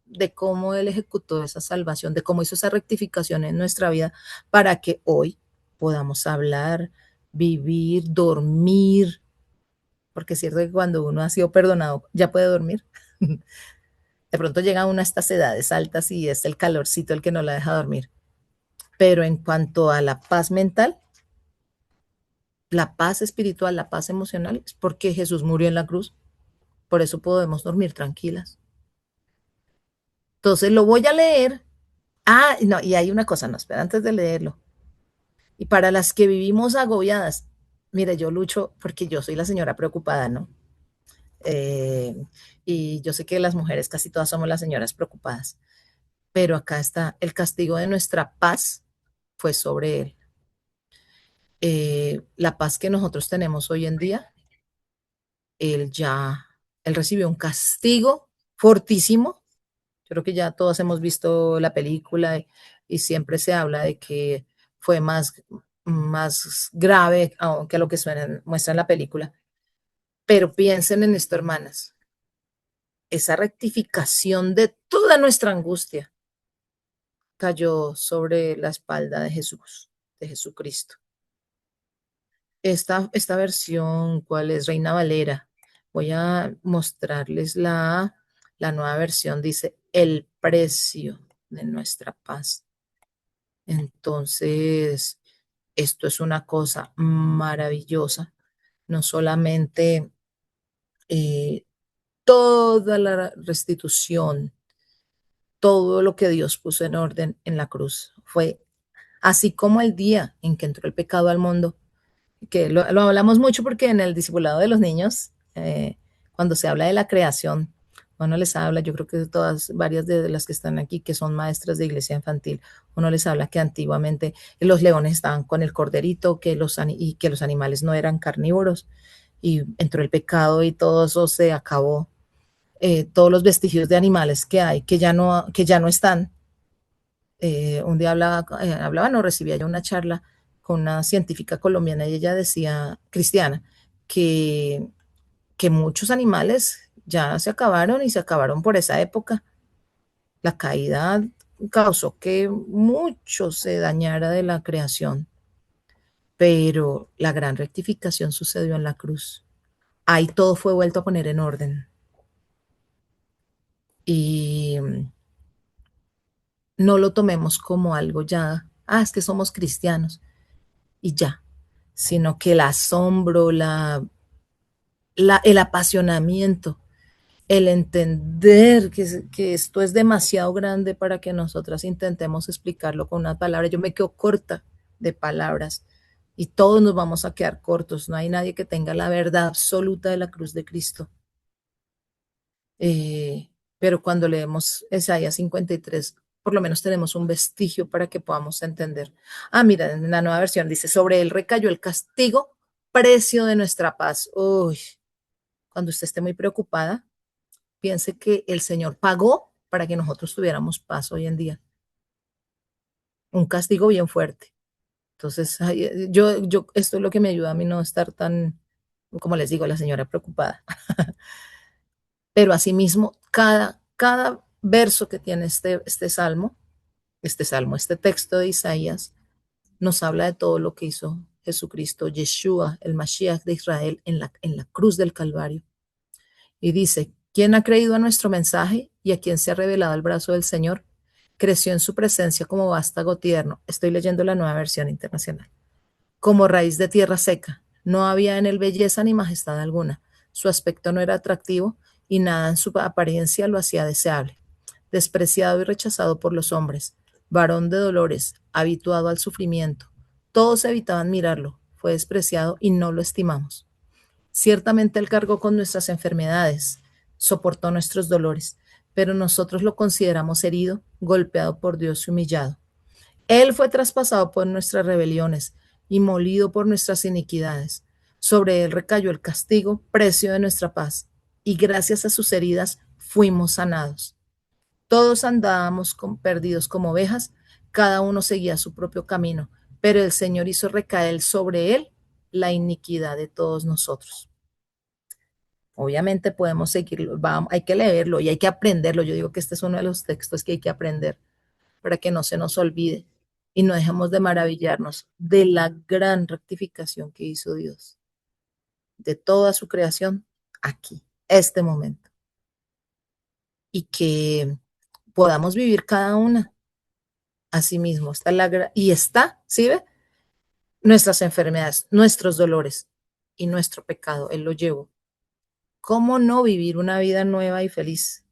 de cómo Él ejecutó esa salvación, de cómo hizo esa rectificación en nuestra vida para que hoy podamos hablar, vivir, dormir, porque es cierto que cuando uno ha sido perdonado ya puede dormir. De pronto llega uno a estas edades altas y es el calorcito el que no la deja dormir. Pero en cuanto a la paz mental, la paz espiritual, la paz emocional, es porque Jesús murió en la cruz. Por eso podemos dormir tranquilas. Entonces lo voy a leer. Ah, no, y hay una cosa, no, espera, antes de leerlo. Y para las que vivimos agobiadas, mire, yo lucho porque yo soy la señora preocupada, ¿no? Eh, y yo sé que las mujeres casi todas somos las señoras preocupadas, pero acá está el castigo de nuestra paz fue sobre él. La paz que nosotros tenemos hoy en día, él ya, él recibió un castigo fortísimo. Creo que ya todos hemos visto la película y siempre se habla de que fue más grave que lo que muestra en la película. Pero piensen en esto, hermanas, esa rectificación de toda nuestra angustia cayó sobre la espalda de Jesús, de Jesucristo. Esta versión, ¿cuál es? Reina Valera. Voy a mostrarles la nueva versión. Dice, el precio de nuestra paz. Entonces, esto es una cosa maravillosa. No solamente eh, toda la restitución, todo lo que Dios puso en orden en la cruz fue así como el día en que entró el pecado al mundo, que lo hablamos mucho porque en el discipulado de los niños, cuando se habla de la creación, Uno les habla, yo creo que todas, varias de las que están aquí, que son maestras de iglesia infantil, uno les habla que antiguamente los leones estaban con el corderito, y que los animales no eran carnívoros, y entró el pecado y todo eso se acabó. Todos los vestigios de animales que hay, que ya no están. Un día hablaba, no, recibía yo una charla con una científica colombiana y ella decía, cristiana, que, que muchos animales ya se acabaron y se acabaron por esa época. La caída causó que mucho se dañara de la creación, pero la gran rectificación sucedió en la cruz. Ahí todo fue vuelto a poner en orden. Y no lo tomemos como algo ya, es que somos cristianos y ya, sino que el asombro, el apasionamiento, el entender que esto es demasiado grande para que nosotras intentemos explicarlo con una palabra. Yo me quedo corta de palabras y todos nos vamos a quedar cortos. No hay nadie que tenga la verdad absoluta de la cruz de Cristo. Pero cuando leemos Isaías 53, por lo menos tenemos un vestigio para que podamos entender. Mira, en la nueva versión dice, sobre él recayó el castigo, precio de nuestra paz. Uy, cuando usted esté muy preocupada, piense que el Señor pagó para que nosotros tuviéramos paz hoy en día. Un castigo bien fuerte. Entonces, esto es lo que me ayuda a mí no estar tan, como les digo, la señora preocupada. Pero asimismo, cada verso que tiene este texto de Isaías, nos habla de todo lo que hizo Jesucristo, Yeshua, el Mashiach de Israel, en la cruz del Calvario. Y dice, ¿quién ha creído a nuestro mensaje y a quién se ha revelado el brazo del Señor? Creció en su presencia como vástago tierno. Estoy leyendo la nueva versión internacional. Como raíz de tierra seca. No había en él belleza ni majestad alguna. Su aspecto no era atractivo y nada en su apariencia lo hacía deseable. Despreciado y rechazado por los hombres, varón de dolores, habituado al sufrimiento. Todos evitaban mirarlo. Fue despreciado y no lo estimamos. Ciertamente él cargó con nuestras enfermedades, soportó nuestros dolores, pero nosotros lo consideramos herido, golpeado por Dios y humillado. Él fue traspasado por nuestras rebeliones y molido por nuestras iniquidades. Sobre él recayó el castigo, precio de nuestra paz, y gracias a sus heridas fuimos sanados. Todos andábamos perdidos como ovejas, cada uno seguía su propio camino, pero el Señor hizo recaer sobre él la iniquidad de todos nosotros. Obviamente podemos seguirlo, hay que leerlo y hay que aprenderlo. Yo digo que este es uno de los textos que hay que aprender para que no se nos olvide y no dejemos de maravillarnos de la gran rectificación que hizo Dios, de toda su creación aquí, este momento, y que podamos vivir cada una a sí mismo. ¿Sí ve? Nuestras enfermedades, nuestros dolores y nuestro pecado, Él lo llevó. ¿Cómo no vivir una vida nueva y feliz?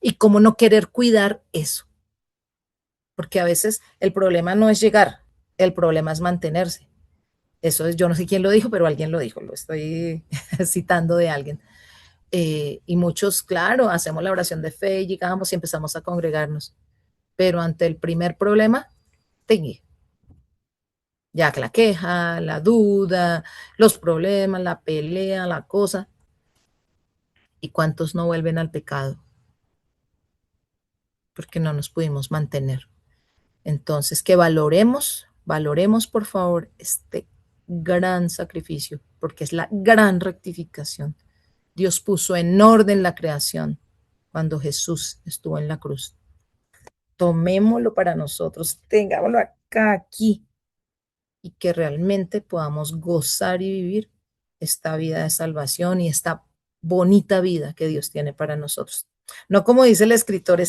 ¿Y cómo no querer cuidar eso? Porque a veces el problema no es llegar, el problema es mantenerse. Eso es, yo no sé quién lo dijo, pero alguien lo dijo, lo estoy citando de alguien. Y muchos, claro, hacemos la oración de fe y llegamos y empezamos a congregarnos. Pero ante el primer problema, tingui. Ya que la queja, la duda, los problemas, la pelea, la cosa. ¿Y cuántos no vuelven al pecado? Porque no nos pudimos mantener. Entonces, que valoremos por favor este gran sacrificio, porque es la gran rectificación. Dios puso en orden la creación cuando Jesús estuvo en la cruz. Tomémoslo para nosotros, tengámoslo acá, aquí, y que realmente podamos gozar y vivir esta vida de salvación y esta bonita vida que Dios tiene para nosotros. No como dice el escritor,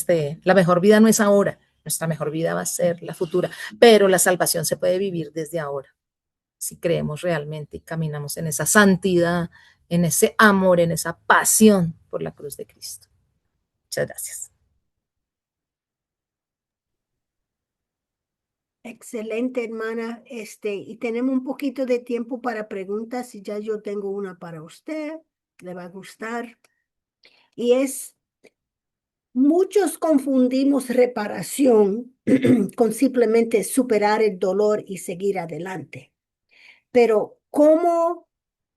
la mejor vida no es ahora, nuestra mejor vida va a ser la futura, pero la salvación se puede vivir desde ahora, si creemos realmente y caminamos en esa santidad, en ese amor, en esa pasión por la cruz de Cristo. Muchas gracias. Excelente, hermana. Y tenemos un poquito de tiempo para preguntas y ya yo tengo una para usted, le va a gustar. Y es, Muchos confundimos reparación con simplemente superar el dolor y seguir adelante. Pero, ¿cómo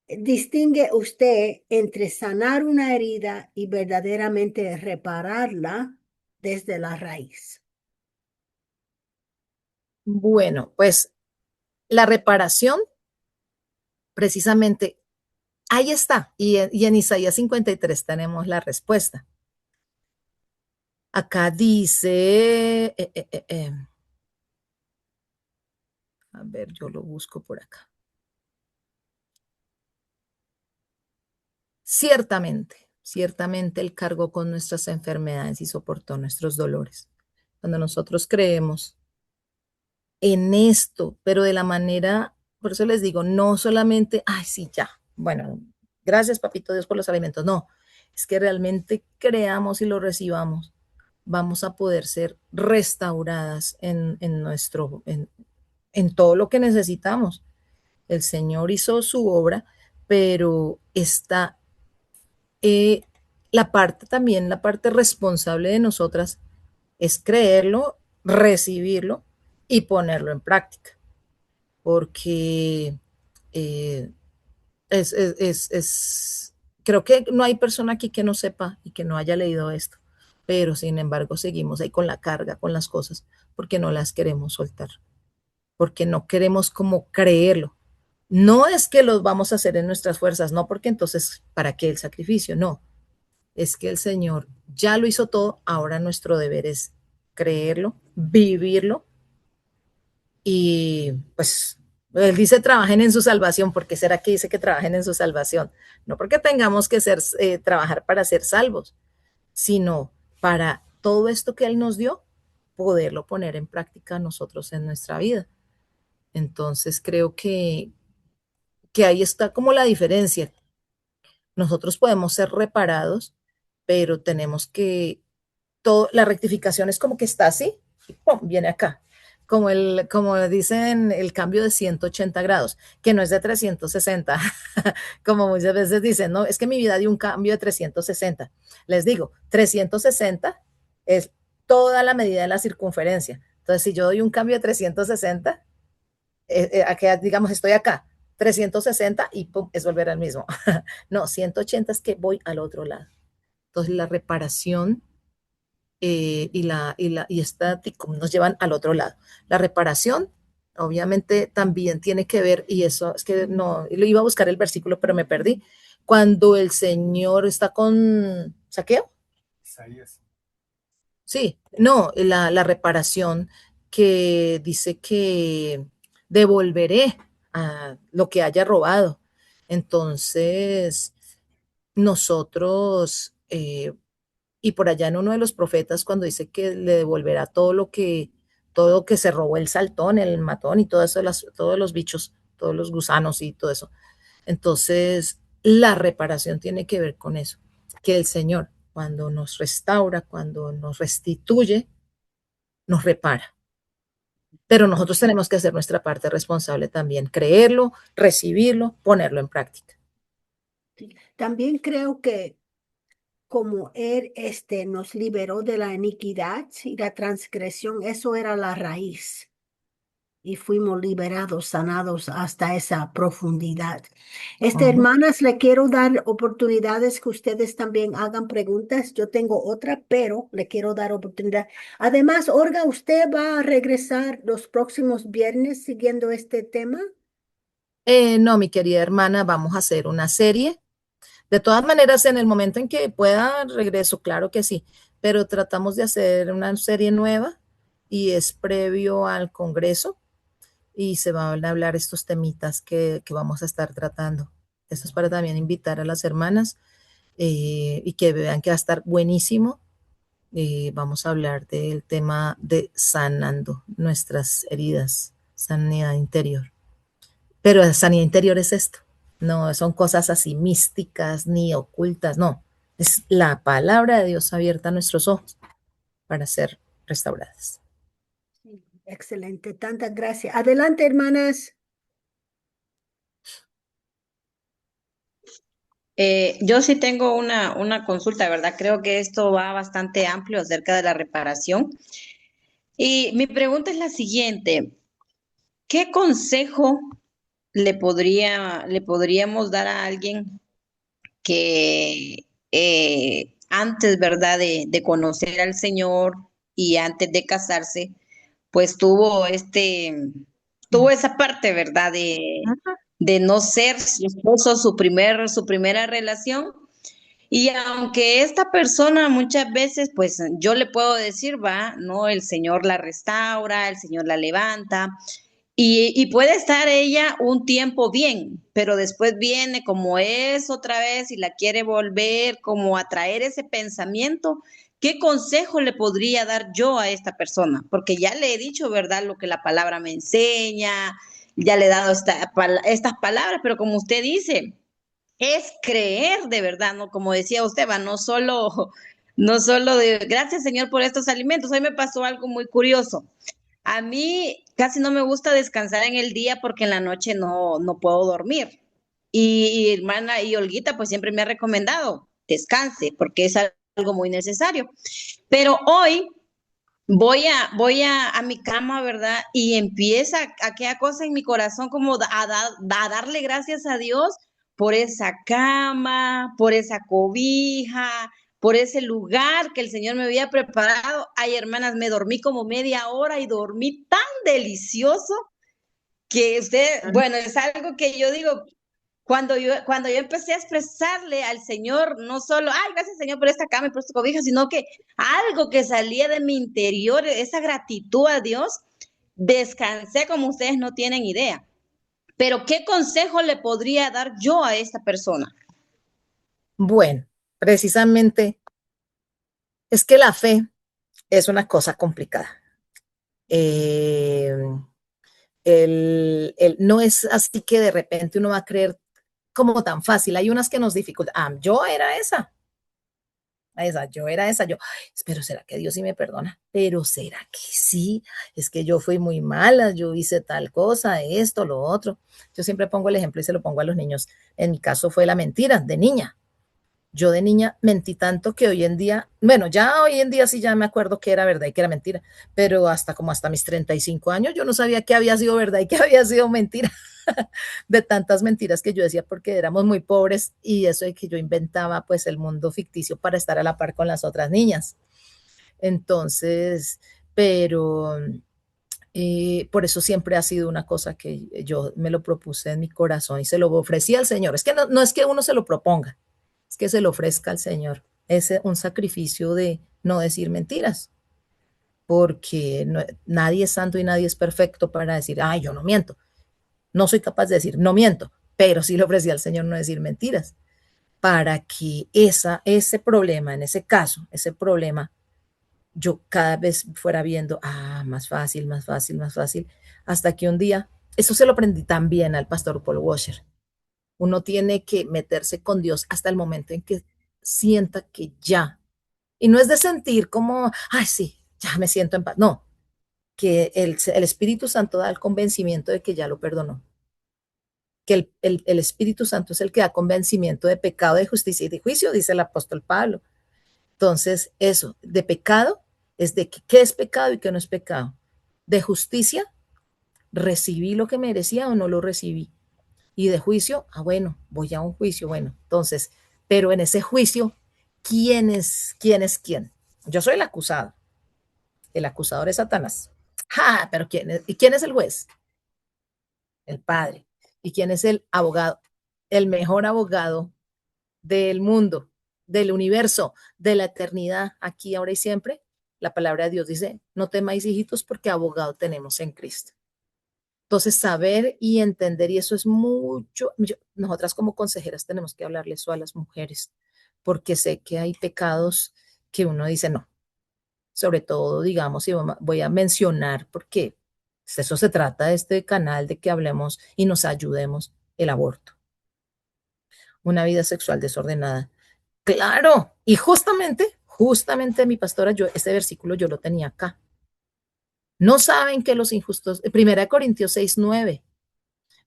distingue usted entre sanar una herida y verdaderamente repararla desde la raíz? Bueno, pues la reparación, precisamente, ahí está. Y en Isaías 53 tenemos la respuesta. Acá dice, a ver, yo lo busco por acá. Ciertamente, ciertamente Él cargó con nuestras enfermedades y soportó nuestros dolores. Cuando nosotros creemos en esto, pero de la manera, por eso les digo, no solamente, ay, sí, ya, bueno, gracias, papito Dios, por los alimentos. No, es que realmente creamos y lo recibamos, vamos a poder ser restauradas en todo lo que necesitamos. El Señor hizo su obra, pero está eh, la parte también, la parte responsable de nosotras es creerlo, recibirlo y ponerlo en práctica, porque eh, creo que no hay persona aquí que no sepa y que no haya leído esto, pero sin embargo seguimos ahí con la carga, con las cosas, porque no las queremos soltar, porque no queremos como creerlo. No es que los vamos a hacer en nuestras fuerzas, no porque entonces, ¿para qué el sacrificio? No, es que el Señor ya lo hizo todo, ahora nuestro deber es creerlo, vivirlo y pues él dice trabajen en su salvación. ¿Por qué será que dice que trabajen en su salvación? No porque tengamos que trabajar para ser salvos, sino para todo esto que Él nos dio, poderlo poner en práctica nosotros en nuestra vida. Entonces creo que ahí está como la diferencia. Nosotros podemos ser reparados, pero tenemos que la rectificación es como que está así y ¡pum! Viene acá. Como dicen, el cambio de 180 grados, que no es de 360, como muchas veces dicen, no, es que mi vida dio un cambio de 360. Les digo, 360 es toda la medida de la circunferencia. Entonces, si yo doy un cambio de 360, digamos, estoy acá, 360 y pum, es volver al mismo. No, 180 es que voy al otro lado. Entonces, la reparación y esta nos llevan al otro lado. La reparación, obviamente, también tiene que ver, y eso es que no, lo iba a buscar el versículo, pero me perdí. Cuando el Señor está con Saqueo. Isaías. Sí, no, la reparación que dice que devolveré a lo que haya robado. Entonces, nosotros y por allá en uno de los profetas, cuando dice que le devolverá todo lo que se robó el saltón, el matón y todo eso, todos los bichos, todos los gusanos y todo eso. Entonces, la reparación tiene que ver con eso, que el Señor, cuando nos restaura, cuando nos restituye, nos repara. Pero nosotros tenemos que hacer nuestra parte responsable también, creerlo, recibirlo, ponerlo en práctica. También creo que como Él nos liberó de la iniquidad y la transgresión, eso era la raíz. Y fuimos liberados, sanados hasta esa profundidad. Hermanas, le quiero dar oportunidades que ustedes también hagan preguntas. Yo tengo otra, pero le quiero dar oportunidad. Además, Olga, ¿usted va a regresar los próximos viernes siguiendo este tema? No, mi querida hermana, vamos a hacer una serie. De todas maneras, en el momento en que pueda, regreso, claro que sí, pero tratamos de hacer una serie nueva y es previo al Congreso y se van a hablar estos temitas que vamos a estar tratando. Esto es para también invitar a las hermanas y que vean que va a estar buenísimo. Vamos a hablar del tema de sanando nuestras heridas, sanidad interior. Pero la sanidad interior es esto. No son cosas así místicas ni ocultas, no. Es la palabra de Dios abierta a nuestros ojos para ser restauradas. Sí, excelente, tantas gracias. Adelante, hermanas. Yo sí tengo una consulta, ¿verdad? Creo que esto va bastante amplio acerca de la reparación. Y mi pregunta es la siguiente. ¿Qué consejo le podríamos dar a alguien que antes, ¿verdad?, de conocer al Señor y antes de casarse, pues tuvo esa parte, ¿verdad?, Ajá. de no ser su esposo su primera relación. Y aunque esta persona muchas veces, pues yo le puedo decir, va, no, el Señor la restaura, el Señor la levanta, y puede estar ella un tiempo bien, pero después viene como es otra vez y la quiere volver como a traer ese pensamiento. ¿Qué consejo le podría dar yo a esta persona? Porque ya le he dicho, ¿verdad?, lo que la palabra me enseña, ya le he dado estas palabras, pero como usted dice, es creer de verdad, ¿no? Como decía usted, va, no solo de gracias Señor por estos alimentos. Hoy me pasó algo muy curioso. A mí casi no me gusta descansar en el día porque en la noche no puedo dormir. Y hermana y Olguita pues siempre me ha recomendado descanse porque es algo muy necesario. Pero hoy voy a mi cama, ¿verdad? Y empieza aquella cosa en mi corazón como a darle gracias a Dios por esa cama, por esa cobija, por ese lugar que el Señor me había preparado. Ay, hermanas, me dormí como media hora y dormí tan delicioso que usted, bueno, es algo que yo digo, cuando yo empecé a expresarle al Señor, no solo, ay, gracias Señor por esta cama y por esta cobija, sino que algo que salía de mi interior, esa gratitud a Dios, descansé como ustedes no tienen idea. Pero ¿qué consejo le podría dar yo a esta persona? Bueno, precisamente es que la fe es una cosa complicada. Eh, no es así que de repente uno va a creer como tan fácil. Hay unas que nos dificultan. Ah, yo era yo era esa, yo, pero ¿será que Dios sí me perdona? Pero ¿será que sí? Es que yo fui muy mala, yo hice tal cosa, esto, lo otro. Yo siempre pongo el ejemplo y se lo pongo a los niños. En mi caso fue la mentira de niña. Yo de niña mentí tanto que hoy en día, bueno, ya hoy en día sí ya me acuerdo que era verdad y que era mentira, pero hasta mis 35 años yo no sabía qué había sido verdad y qué había sido mentira, de tantas mentiras que yo decía porque éramos muy pobres y eso de que yo inventaba pues el mundo ficticio para estar a la par con las otras niñas. Entonces, pero por eso siempre ha sido una cosa que yo me lo propuse en mi corazón y se lo ofrecí al Señor. Es que no es que uno se lo proponga, es que se lo ofrezca al Señor. Es un sacrificio de no decir mentiras, porque nadie es santo y nadie es perfecto para decir, ay, yo no miento. No soy capaz de decir, no miento, pero sí le ofrecí al Señor no decir mentiras, para que ese problema, en ese caso, ese problema, yo cada vez fuera viendo, más fácil, más fácil, más fácil, hasta que un día, eso se lo aprendí también al pastor Paul Washer. Uno tiene que meterse con Dios hasta el momento en que sienta que ya. Y no es de sentir como, ay, sí, ya me siento en paz. No, que el Espíritu Santo da el convencimiento de que ya lo perdonó. Que el Espíritu Santo es el que da convencimiento de pecado, de justicia y de juicio, dice el apóstol Pablo. Entonces, eso, de pecado, es de que, qué es pecado y qué no es pecado. De justicia, recibí lo que merecía o no lo recibí. Y de juicio, bueno, voy a un juicio, bueno, entonces, pero en ese juicio, ¿quién es quién? Yo soy el acusador es Satanás. Pero ¿y quién es el juez? El Padre. ¿Y quién es el abogado? El mejor abogado del mundo, del universo, de la eternidad, aquí, ahora y siempre. La palabra de Dios dice, no temáis, hijitos, porque abogado tenemos en Cristo. Entonces, saber y entender, y eso es mucho, nosotras como consejeras tenemos que hablarle eso a las mujeres, porque sé que hay pecados que uno dice no, sobre todo, digamos, y voy a mencionar, porque eso se trata de este canal, de que hablemos y nos ayudemos, el aborto, una vida sexual desordenada. Claro, y justamente mi pastora, este versículo yo lo tenía acá. No saben que los injustos, 1 Corintios 6:9.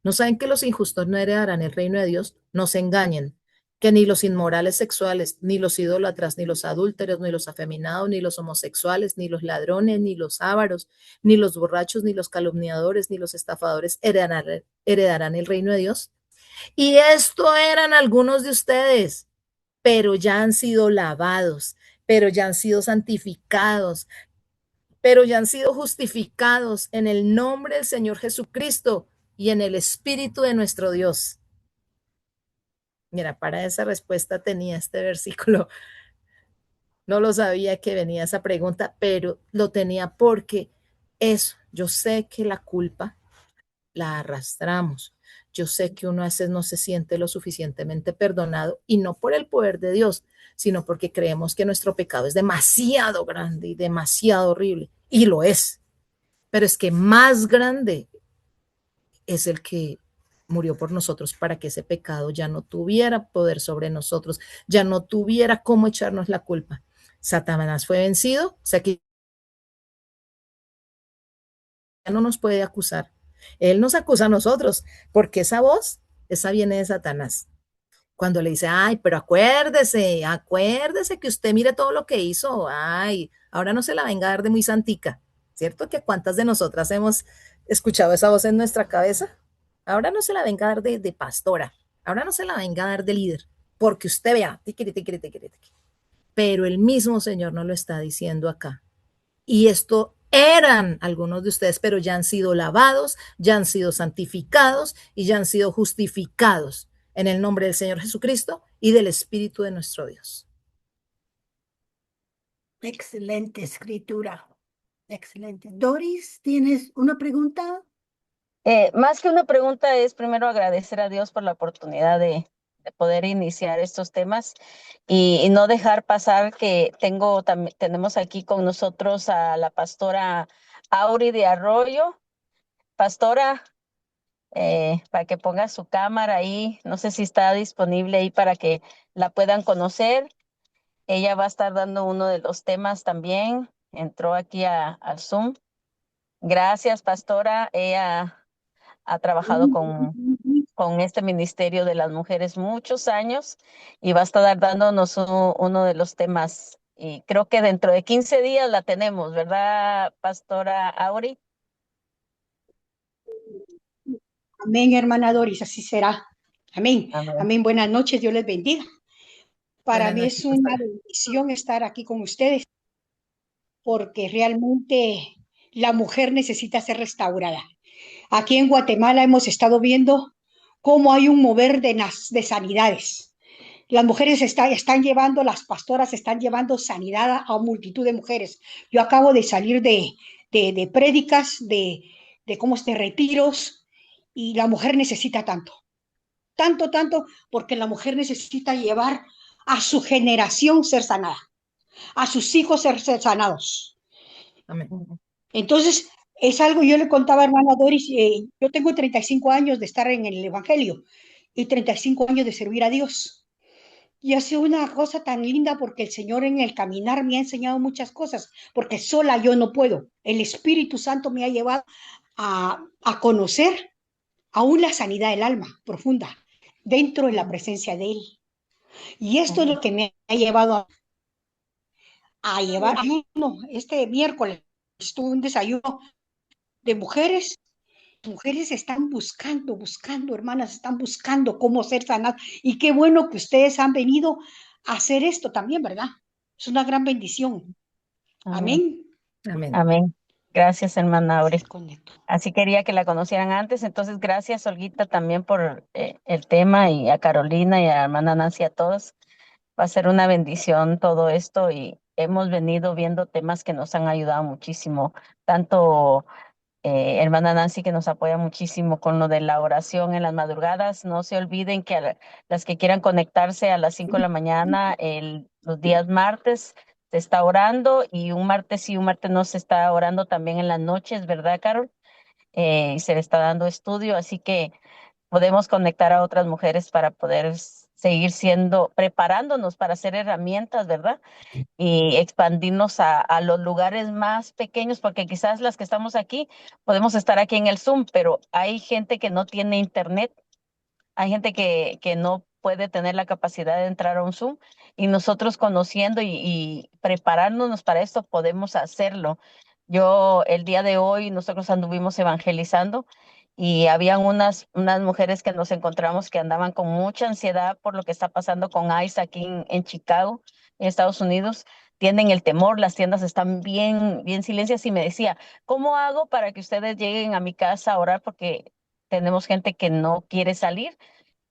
¿No saben que los injustos no heredarán el reino de Dios? No se engañen. que ni los inmorales sexuales, ni los idólatras, ni los adúlteros, ni los afeminados, ni los homosexuales, ni los ladrones, ni los ávaros, ni los borrachos, ni los calumniadores, ni los estafadores heredarán el reino de Dios. Y esto eran algunos de ustedes, pero ya han sido lavados, pero ya han sido santificados, pero ya han sido justificados en el nombre del Señor Jesucristo y en el Espíritu de nuestro Dios. Mira, para esa respuesta tenía este versículo. No lo sabía que venía esa pregunta, pero lo tenía porque eso, yo sé que la culpa la arrastramos. Yo sé que uno a veces no se siente lo suficientemente perdonado y no por el poder de Dios, sino porque creemos que nuestro pecado es demasiado grande y demasiado horrible. Y lo es. Pero es que más grande es el que murió por nosotros para que ese pecado ya no tuviera poder sobre nosotros, ya no tuviera cómo echarnos la culpa. Satanás fue vencido, o sea que ya no nos puede acusar. Él nos acusa a nosotros, porque esa voz, esa viene de Satanás. Cuando le dice, ay, pero acuérdese que usted mire todo lo que hizo, ay, ahora no se la venga a dar de muy santica, ¿cierto? Que cuántas de nosotras hemos escuchado esa voz en nuestra cabeza. Ahora no se la venga a dar de pastora, ahora no se la venga a dar de líder, porque usted vea, tiquiri, tiquiri, tiquiri, tiquiri. Pero el mismo Señor nos lo está diciendo acá. Y esto eran algunos de ustedes, pero ya han sido lavados, ya han sido santificados y ya han sido justificados en el nombre del Señor Jesucristo y del Espíritu de nuestro Dios. Excelente escritura. Excelente. Doris, ¿tienes una pregunta? Más que una pregunta es primero agradecer a Dios por la oportunidad de poder iniciar estos temas y no dejar pasar que tenemos aquí con nosotros a la pastora Auri de Arroyo. Pastora, para que ponga su cámara ahí, no sé si está disponible ahí para que la puedan conocer. Ella va a estar dando uno de los temas también. Entró aquí al Zoom. Gracias, pastora. Ella ha trabajado con este Ministerio de las Mujeres muchos años y va a estar dándonos uno de los temas. Y creo que dentro de 15 días la tenemos, ¿verdad, pastora Auri? Amén, hermana Doris, así será. Amén. Amén. Amén. Buenas noches, Dios les bendiga. Para Buenas mí noches, es una pastora. bendición estar aquí con ustedes, porque realmente la mujer necesita ser restaurada. Aquí en Guatemala hemos estado viendo cómo hay un mover de sanidades. Las mujeres están llevando, las pastoras están llevando sanidad a multitud de mujeres. Yo acabo de salir de prédicas, de retiros, y la mujer necesita tanto. Tanto, porque la mujer necesita llevar a su generación ser sanada, a sus hijos ser sanados. Amén. Entonces, es algo, yo le contaba a hermana Doris, yo tengo 35 años de estar en el Evangelio y 35 años de servir a Dios. Y ha sido una cosa tan linda porque el Señor en el caminar me ha enseñado muchas cosas, porque sola yo no puedo. El Espíritu Santo me ha llevado a conocer aún la sanidad del alma profunda dentro de la presencia de Él. Y esto es lo que me ha llevado a llevar este miércoles. Estuve un desayuno de mujeres. Mujeres están buscando, hermanas, están buscando cómo ser sanadas. Y qué bueno que ustedes han venido a hacer esto también, ¿verdad? Es una gran bendición. Amén. Amén. Amén. Gracias, hermana Auri. Con esto. Así quería que la conocieran antes. Entonces, gracias, Olguita, también por el tema y a Carolina y a hermana Nancy, a todos. Va a ser una bendición todo esto y hemos venido viendo temas que nos han ayudado muchísimo, tanto hermana Nancy que nos apoya muchísimo con lo de la oración en las madrugadas. No se olviden que las que quieran conectarse a las 5 de la mañana, los días martes se está orando y un martes sí, un martes no se está orando también en las noches, ¿verdad, Carol? Y se le está dando estudio, así que podemos conectar a otras mujeres para poder seguir preparándonos para hacer herramientas, ¿verdad? Y expandirnos a los lugares más pequeños, porque quizás las que estamos aquí podemos estar aquí en el Zoom, pero hay gente que no tiene internet, hay gente que no puede tener la capacidad de entrar a un Zoom y nosotros conociendo y preparándonos para esto podemos hacerlo. Yo el día de hoy nosotros anduvimos evangelizando y habían unas mujeres que nos encontramos que andaban con mucha ansiedad por lo que está pasando con ICE aquí en Chicago, en Estados Unidos. Tienen el temor, las tiendas están bien silencias y me decía, ¿cómo hago para que ustedes lleguen a mi casa a orar? Porque tenemos gente que no quiere salir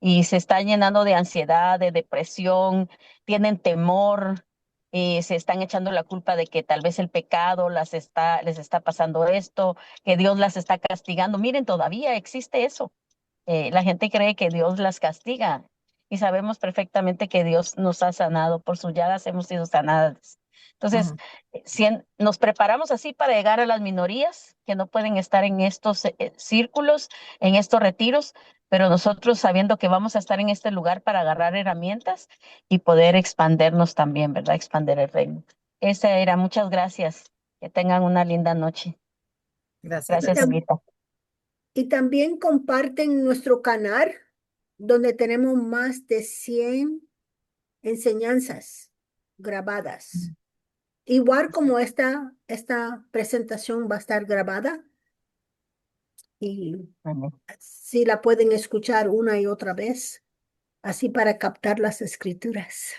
y se están llenando de ansiedad, de depresión, tienen temor, se están echando la culpa de que tal vez el pecado les está pasando esto, que Dios las está castigando. Miren, todavía existe eso. La gente cree que Dios las castiga y sabemos perfectamente que Dios nos ha sanado, por sus llagas hemos sido sanadas. Entonces, si nos preparamos así para llegar a las minorías que no pueden estar en estos círculos, en estos retiros, pero nosotros sabiendo que vamos a estar en este lugar para agarrar herramientas y poder expandernos también, ¿verdad? Expander el reino. Esa era, muchas gracias. Que tengan una linda noche. Gracias, Y, Gracias, gracias. Olguita. y también comparten nuestro canal, donde tenemos más de 100 enseñanzas grabadas. Igual como esta presentación va a estar grabada y Amén. si la pueden escuchar una y otra vez, así para captar las escrituras.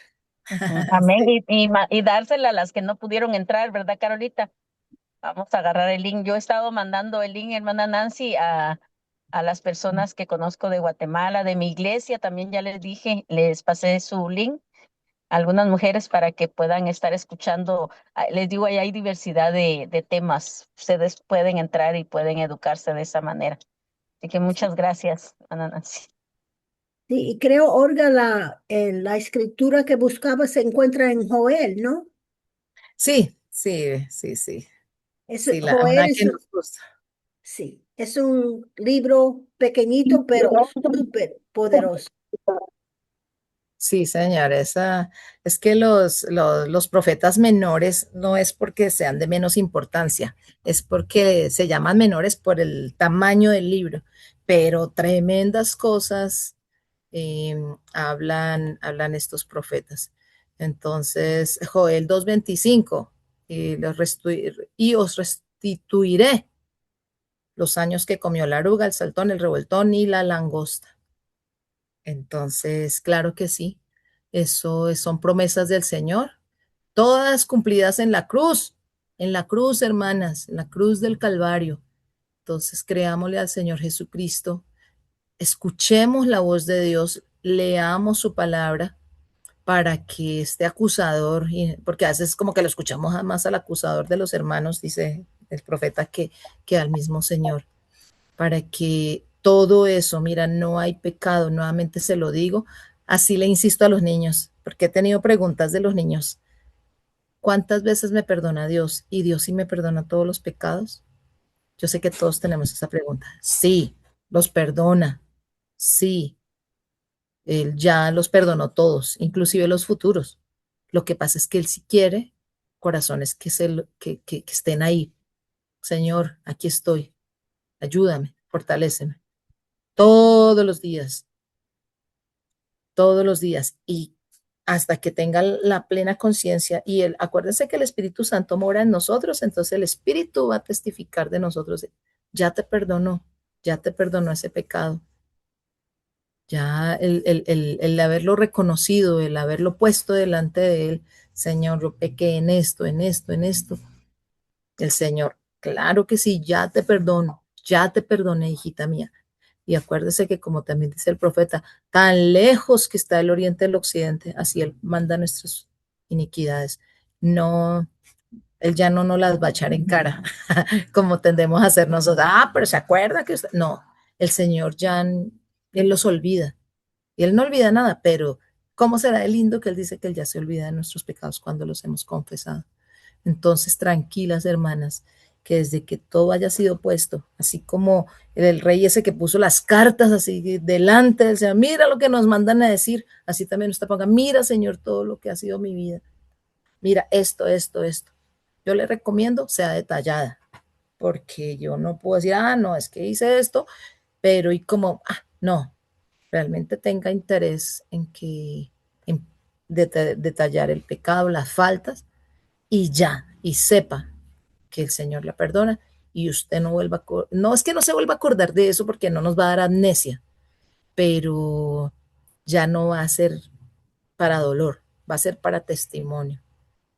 Ujú. Amén. Sí. Y dársela a las que no pudieron entrar, ¿verdad, Carolita? Vamos a agarrar el link. Yo he estado mandando el link, hermana Nancy, a las personas que conozco de Guatemala, de mi iglesia. También ya les dije, les pasé su link a algunas mujeres para que puedan estar escuchando. Les digo, ahí hay diversidad de temas. Ustedes pueden entrar y pueden educarse de esa manera. Así que muchas gracias, hermana Nancy. Sí, y creo, Olga, la escritura que buscaba se encuentra en Joel, ¿no? Sí, sí, sí, sí. Sí, Joel una que nos gusta. sí, es un libro pequeñito, pero súper poderoso. Sí, señor, es que los profetas menores no es porque sean de menos importancia, es porque se llaman menores por el tamaño del libro, pero tremendas cosas hablan estos profetas. Entonces, Joel 2:25, y os restituiré los años que comió la oruga, el saltón, el revoltón y la langosta. Entonces, claro que sí, eso son promesas del Señor, todas cumplidas en la cruz, hermanas, en la cruz del Calvario. Entonces, creámosle al Señor Jesucristo, escuchemos la voz de Dios, leamos su palabra para que este acusador, porque a veces como que lo escuchamos más al acusador de los hermanos, dice el profeta, que al mismo Señor para que todo eso, mira, no hay pecado, nuevamente se lo digo, así le insisto a los niños, porque he tenido preguntas de los niños, ¿cuántas veces me perdona Dios? ¿Y Dios sí me perdona todos los pecados? Yo sé que todos tenemos esa pregunta. Sí, los perdona, sí, Él ya los perdonó todos, inclusive los futuros. Lo que pasa es que Él sí quiere corazones que estén ahí. Señor, aquí estoy, ayúdame, fortaléceme todos los días y hasta que tenga la plena conciencia y acuérdense que el Espíritu Santo mora en nosotros, entonces el Espíritu va a testificar de nosotros, ya te perdonó, ya te perdonó ese pecado, ya el haberlo reconocido, el haberlo puesto delante de él, Señor, yo pequé en esto, en esto, en esto, el Señor, claro que sí, ya te perdono, ya te perdoné, hijita mía, y acuérdese que como también dice el profeta, tan lejos que está el oriente del occidente, así Él manda nuestras iniquidades. No, Él ya no nos las va a echar en cara, como tendemos a hacer nosotros. Ah, pero se acuerda que usted... No, el Señor ya, Él los olvida. Y Él no olvida nada, pero ¿cómo será de lindo que Él dice que Él ya se olvida de nuestros pecados cuando los hemos confesado? Entonces, tranquilas, hermanas, que desde que todo haya sido puesto, así como el rey ese que puso las cartas así delante del Señor, mira lo que nos mandan a decir, así también usted ponga, mira, Señor, todo lo que ha sido mi vida, mira esto, esto, esto. Yo le recomiendo sea detallada, porque yo no puedo decir, ah, no, es que hice esto, pero y como, ah, no. realmente tenga interés en detallar el pecado, las faltas, y ya, y sepa que el Señor la perdona y usted no vuelva no es que no se vuelva a acordar de eso porque no nos va a dar amnesia, pero ya no va a ser para dolor, va a ser para testimonio.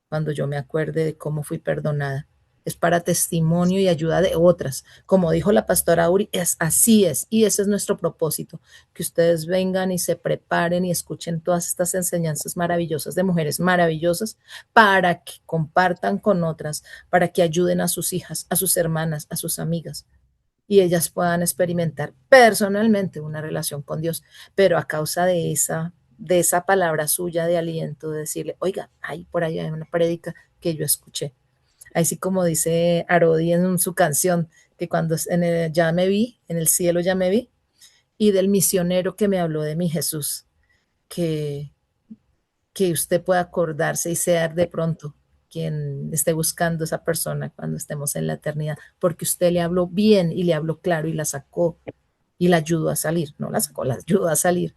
Cuando yo me acuerde de cómo fui perdonada, es para testimonio y ayuda de otras. Como dijo la pastora Auri, así es, y ese es nuestro propósito, que ustedes vengan y se preparen y escuchen todas estas enseñanzas maravillosas de mujeres maravillosas para que compartan con otras, para que ayuden a sus hijas, a sus hermanas, a sus amigas, y ellas puedan experimentar personalmente una relación con Dios, pero a causa de esa palabra suya de aliento, de decirle, oiga, ahí por ahí hay una prédica que yo escuché. Así como dice Arodi en su canción, que cuando ya me vi, en el cielo ya me vi, y del misionero que me habló de mi Jesús, que, que usted pueda acordarse y ser de pronto quien esté buscando a esa persona cuando estemos en la eternidad, porque usted le habló bien y le habló claro y la sacó y la ayudó a salir, no la sacó, la ayudó a salir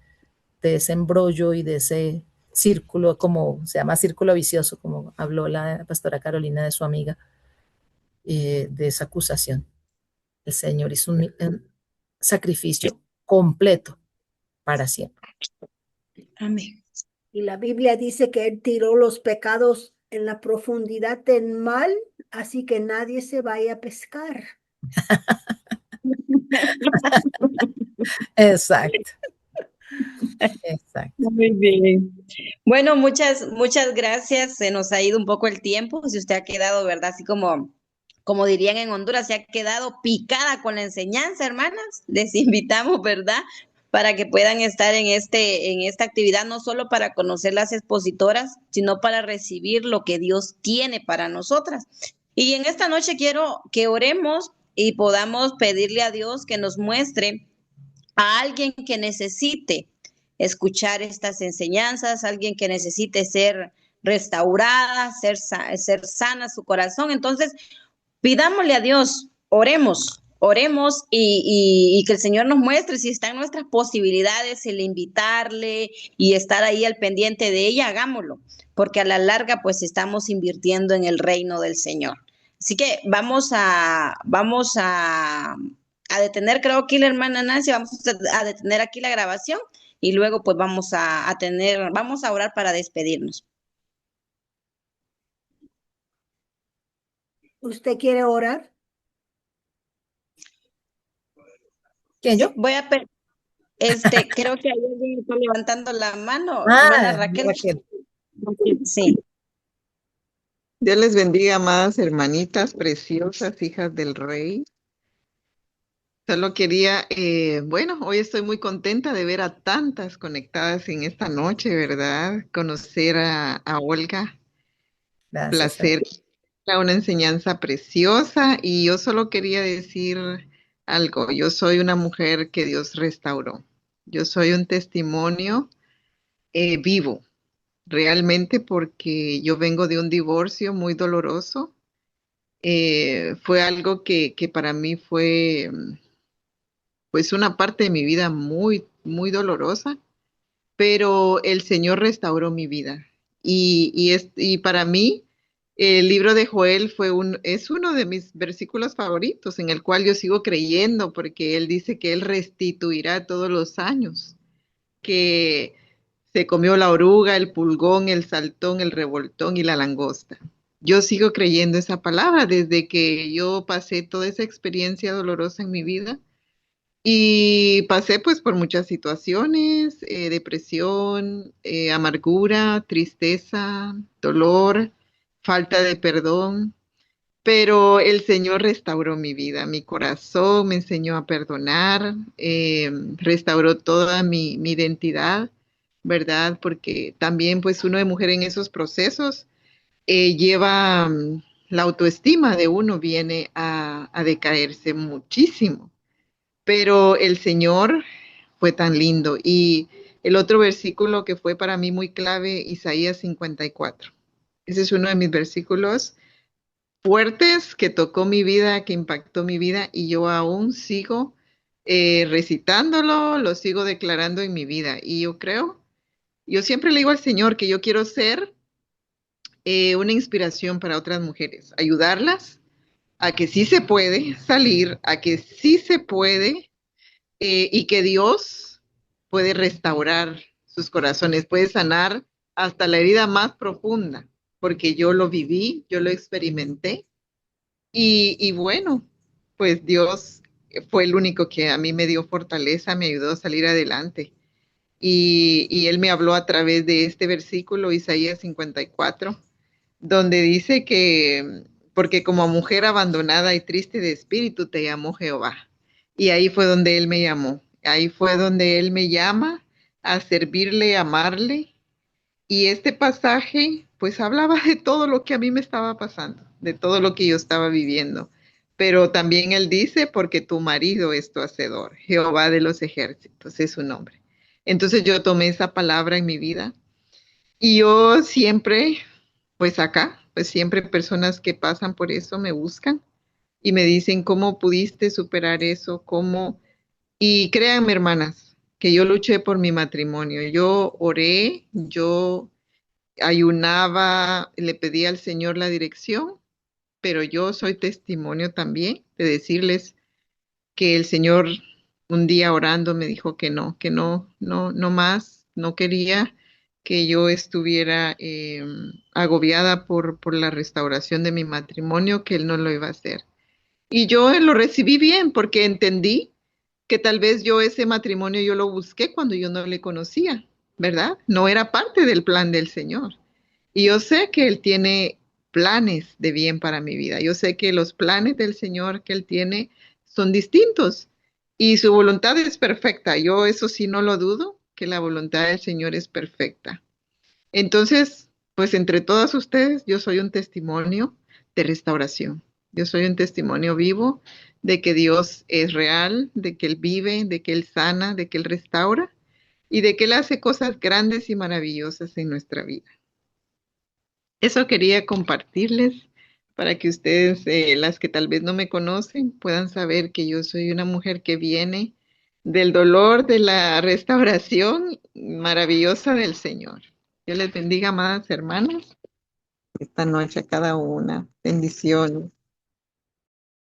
de ese embrollo y de ese círculo, como se llama círculo vicioso, como habló la pastora Carolina de su amiga, de esa acusación. El Señor hizo un sacrificio completo para siempre. Amén. Y la Biblia dice que Él tiró los pecados en la profundidad del mar, así que nadie se vaya a pescar. Exacto, exacto. Muy bien. Bueno, muchas gracias. Se nos ha ido un poco el tiempo. Si usted ha quedado, ¿verdad? Así como dirían en Honduras, se ha quedado picada con la enseñanza, hermanas. Les invitamos, ¿verdad? Para que puedan estar en esta actividad, no solo para conocer las expositoras, sino para recibir lo que Dios tiene para nosotras. Y en esta noche quiero que oremos y podamos pedirle a Dios que nos muestre a alguien que necesite escuchar estas enseñanzas, alguien que necesite ser restaurada, ser sana su corazón. Entonces, pidámosle a Dios, oremos y que el Señor nos muestre si están nuestras posibilidades, el invitarle y estar ahí al pendiente de ella, hagámoslo, porque a la larga pues estamos invirtiendo en el reino del Señor. Así que vamos a detener, creo que la hermana Nancy, vamos a detener aquí la grabación y luego pues vamos a orar para despedirnos. ¿Usted quiere orar? ¿Quién yo? Voy a creo que hay alguien que está levantando la mano, hermana Ah, Raquel. Raquel. Sí. Dios les bendiga, amadas hermanitas preciosas, hijas del Rey. Solo quería, bueno, hoy estoy muy contenta de ver a tantas conectadas en esta noche, ¿verdad? Conocer a Olga, Gracias. placer, una enseñanza preciosa y yo solo quería decir algo. Yo soy una mujer que Dios restauró. Yo soy un testimonio vivo, realmente porque yo vengo de un divorcio muy doloroso. Fue algo que para mí fue pues una parte de mi vida muy, muy dolorosa, pero el Señor restauró mi vida. Y para mí, el libro de Joel es uno de mis versículos favoritos, en el cual yo sigo creyendo, porque Él dice que Él restituirá todos los años, que se comió la oruga, el pulgón, el saltón, el revoltón y la langosta. Yo sigo creyendo esa palabra desde que yo pasé toda esa experiencia dolorosa en mi vida. Y pasé pues por muchas situaciones, depresión, amargura, tristeza, dolor, falta de perdón, pero el Señor restauró mi vida, mi corazón, me enseñó a perdonar, restauró toda mi identidad, ¿verdad? Porque también pues uno de mujer en esos procesos lleva la autoestima de uno viene a decaerse muchísimo, pero el Señor fue tan lindo. Y el otro versículo que fue para mí muy clave, Isaías 54. Ese es uno de mis versículos fuertes que tocó mi vida, que impactó mi vida y yo aún sigo recitándolo, lo sigo declarando en mi vida. Y yo siempre le digo al Señor que yo quiero ser una inspiración para otras mujeres, ayudarlas a que sí se puede salir, a que sí se puede y que Dios puede restaurar sus corazones, puede sanar hasta la herida más profunda, porque yo lo viví, yo lo experimenté y bueno, pues Dios fue el único que a mí me dio fortaleza, me ayudó a salir adelante. Y Él me habló a través de este versículo, Isaías 54, donde dice que, porque como mujer abandonada y triste de espíritu te llamó Jehová. Y ahí fue donde Él me llamó. Ahí fue donde Él me llama a servirle, a amarle. Y este pasaje, pues hablaba de todo lo que a mí me estaba pasando, de todo lo que yo estaba viviendo. Pero también Él dice, porque tu marido es tu hacedor, Jehová de los ejércitos es su nombre. Entonces yo tomé esa palabra en mi vida y yo siempre, pues acá, pues siempre personas que pasan por eso me buscan y me dicen, ¿cómo pudiste superar eso? ¿Cómo? Y créanme, hermanas, que yo luché por mi matrimonio. Yo oré, yo ayunaba, le pedí al Señor la dirección, pero yo soy testimonio también de decirles que el Señor un día orando me dijo que no, no, no más, no quería que yo estuviera agobiada por la restauración de mi matrimonio, que Él no lo iba a hacer. Y yo lo recibí bien porque entendí que tal vez yo ese matrimonio yo lo busqué cuando yo no le conocía, ¿verdad? No era parte del plan del Señor. Y yo sé que Él tiene planes de bien para mi vida. Yo sé que los planes del Señor que Él tiene son distintos y su voluntad es perfecta. Yo eso sí no lo dudo, que la voluntad del Señor es perfecta. Entonces, pues entre todas ustedes, yo soy un testimonio de restauración. Yo soy un testimonio vivo de que Dios es real, de que Él vive, de que Él sana, de que Él restaura y de que Él hace cosas grandes y maravillosas en nuestra vida. Eso quería compartirles para que ustedes, las que tal vez no me conocen, puedan saber que yo soy una mujer que viene del dolor de la restauración maravillosa del Señor. Dios les bendiga, amadas hermanas, esta noche a cada una. Bendiciones.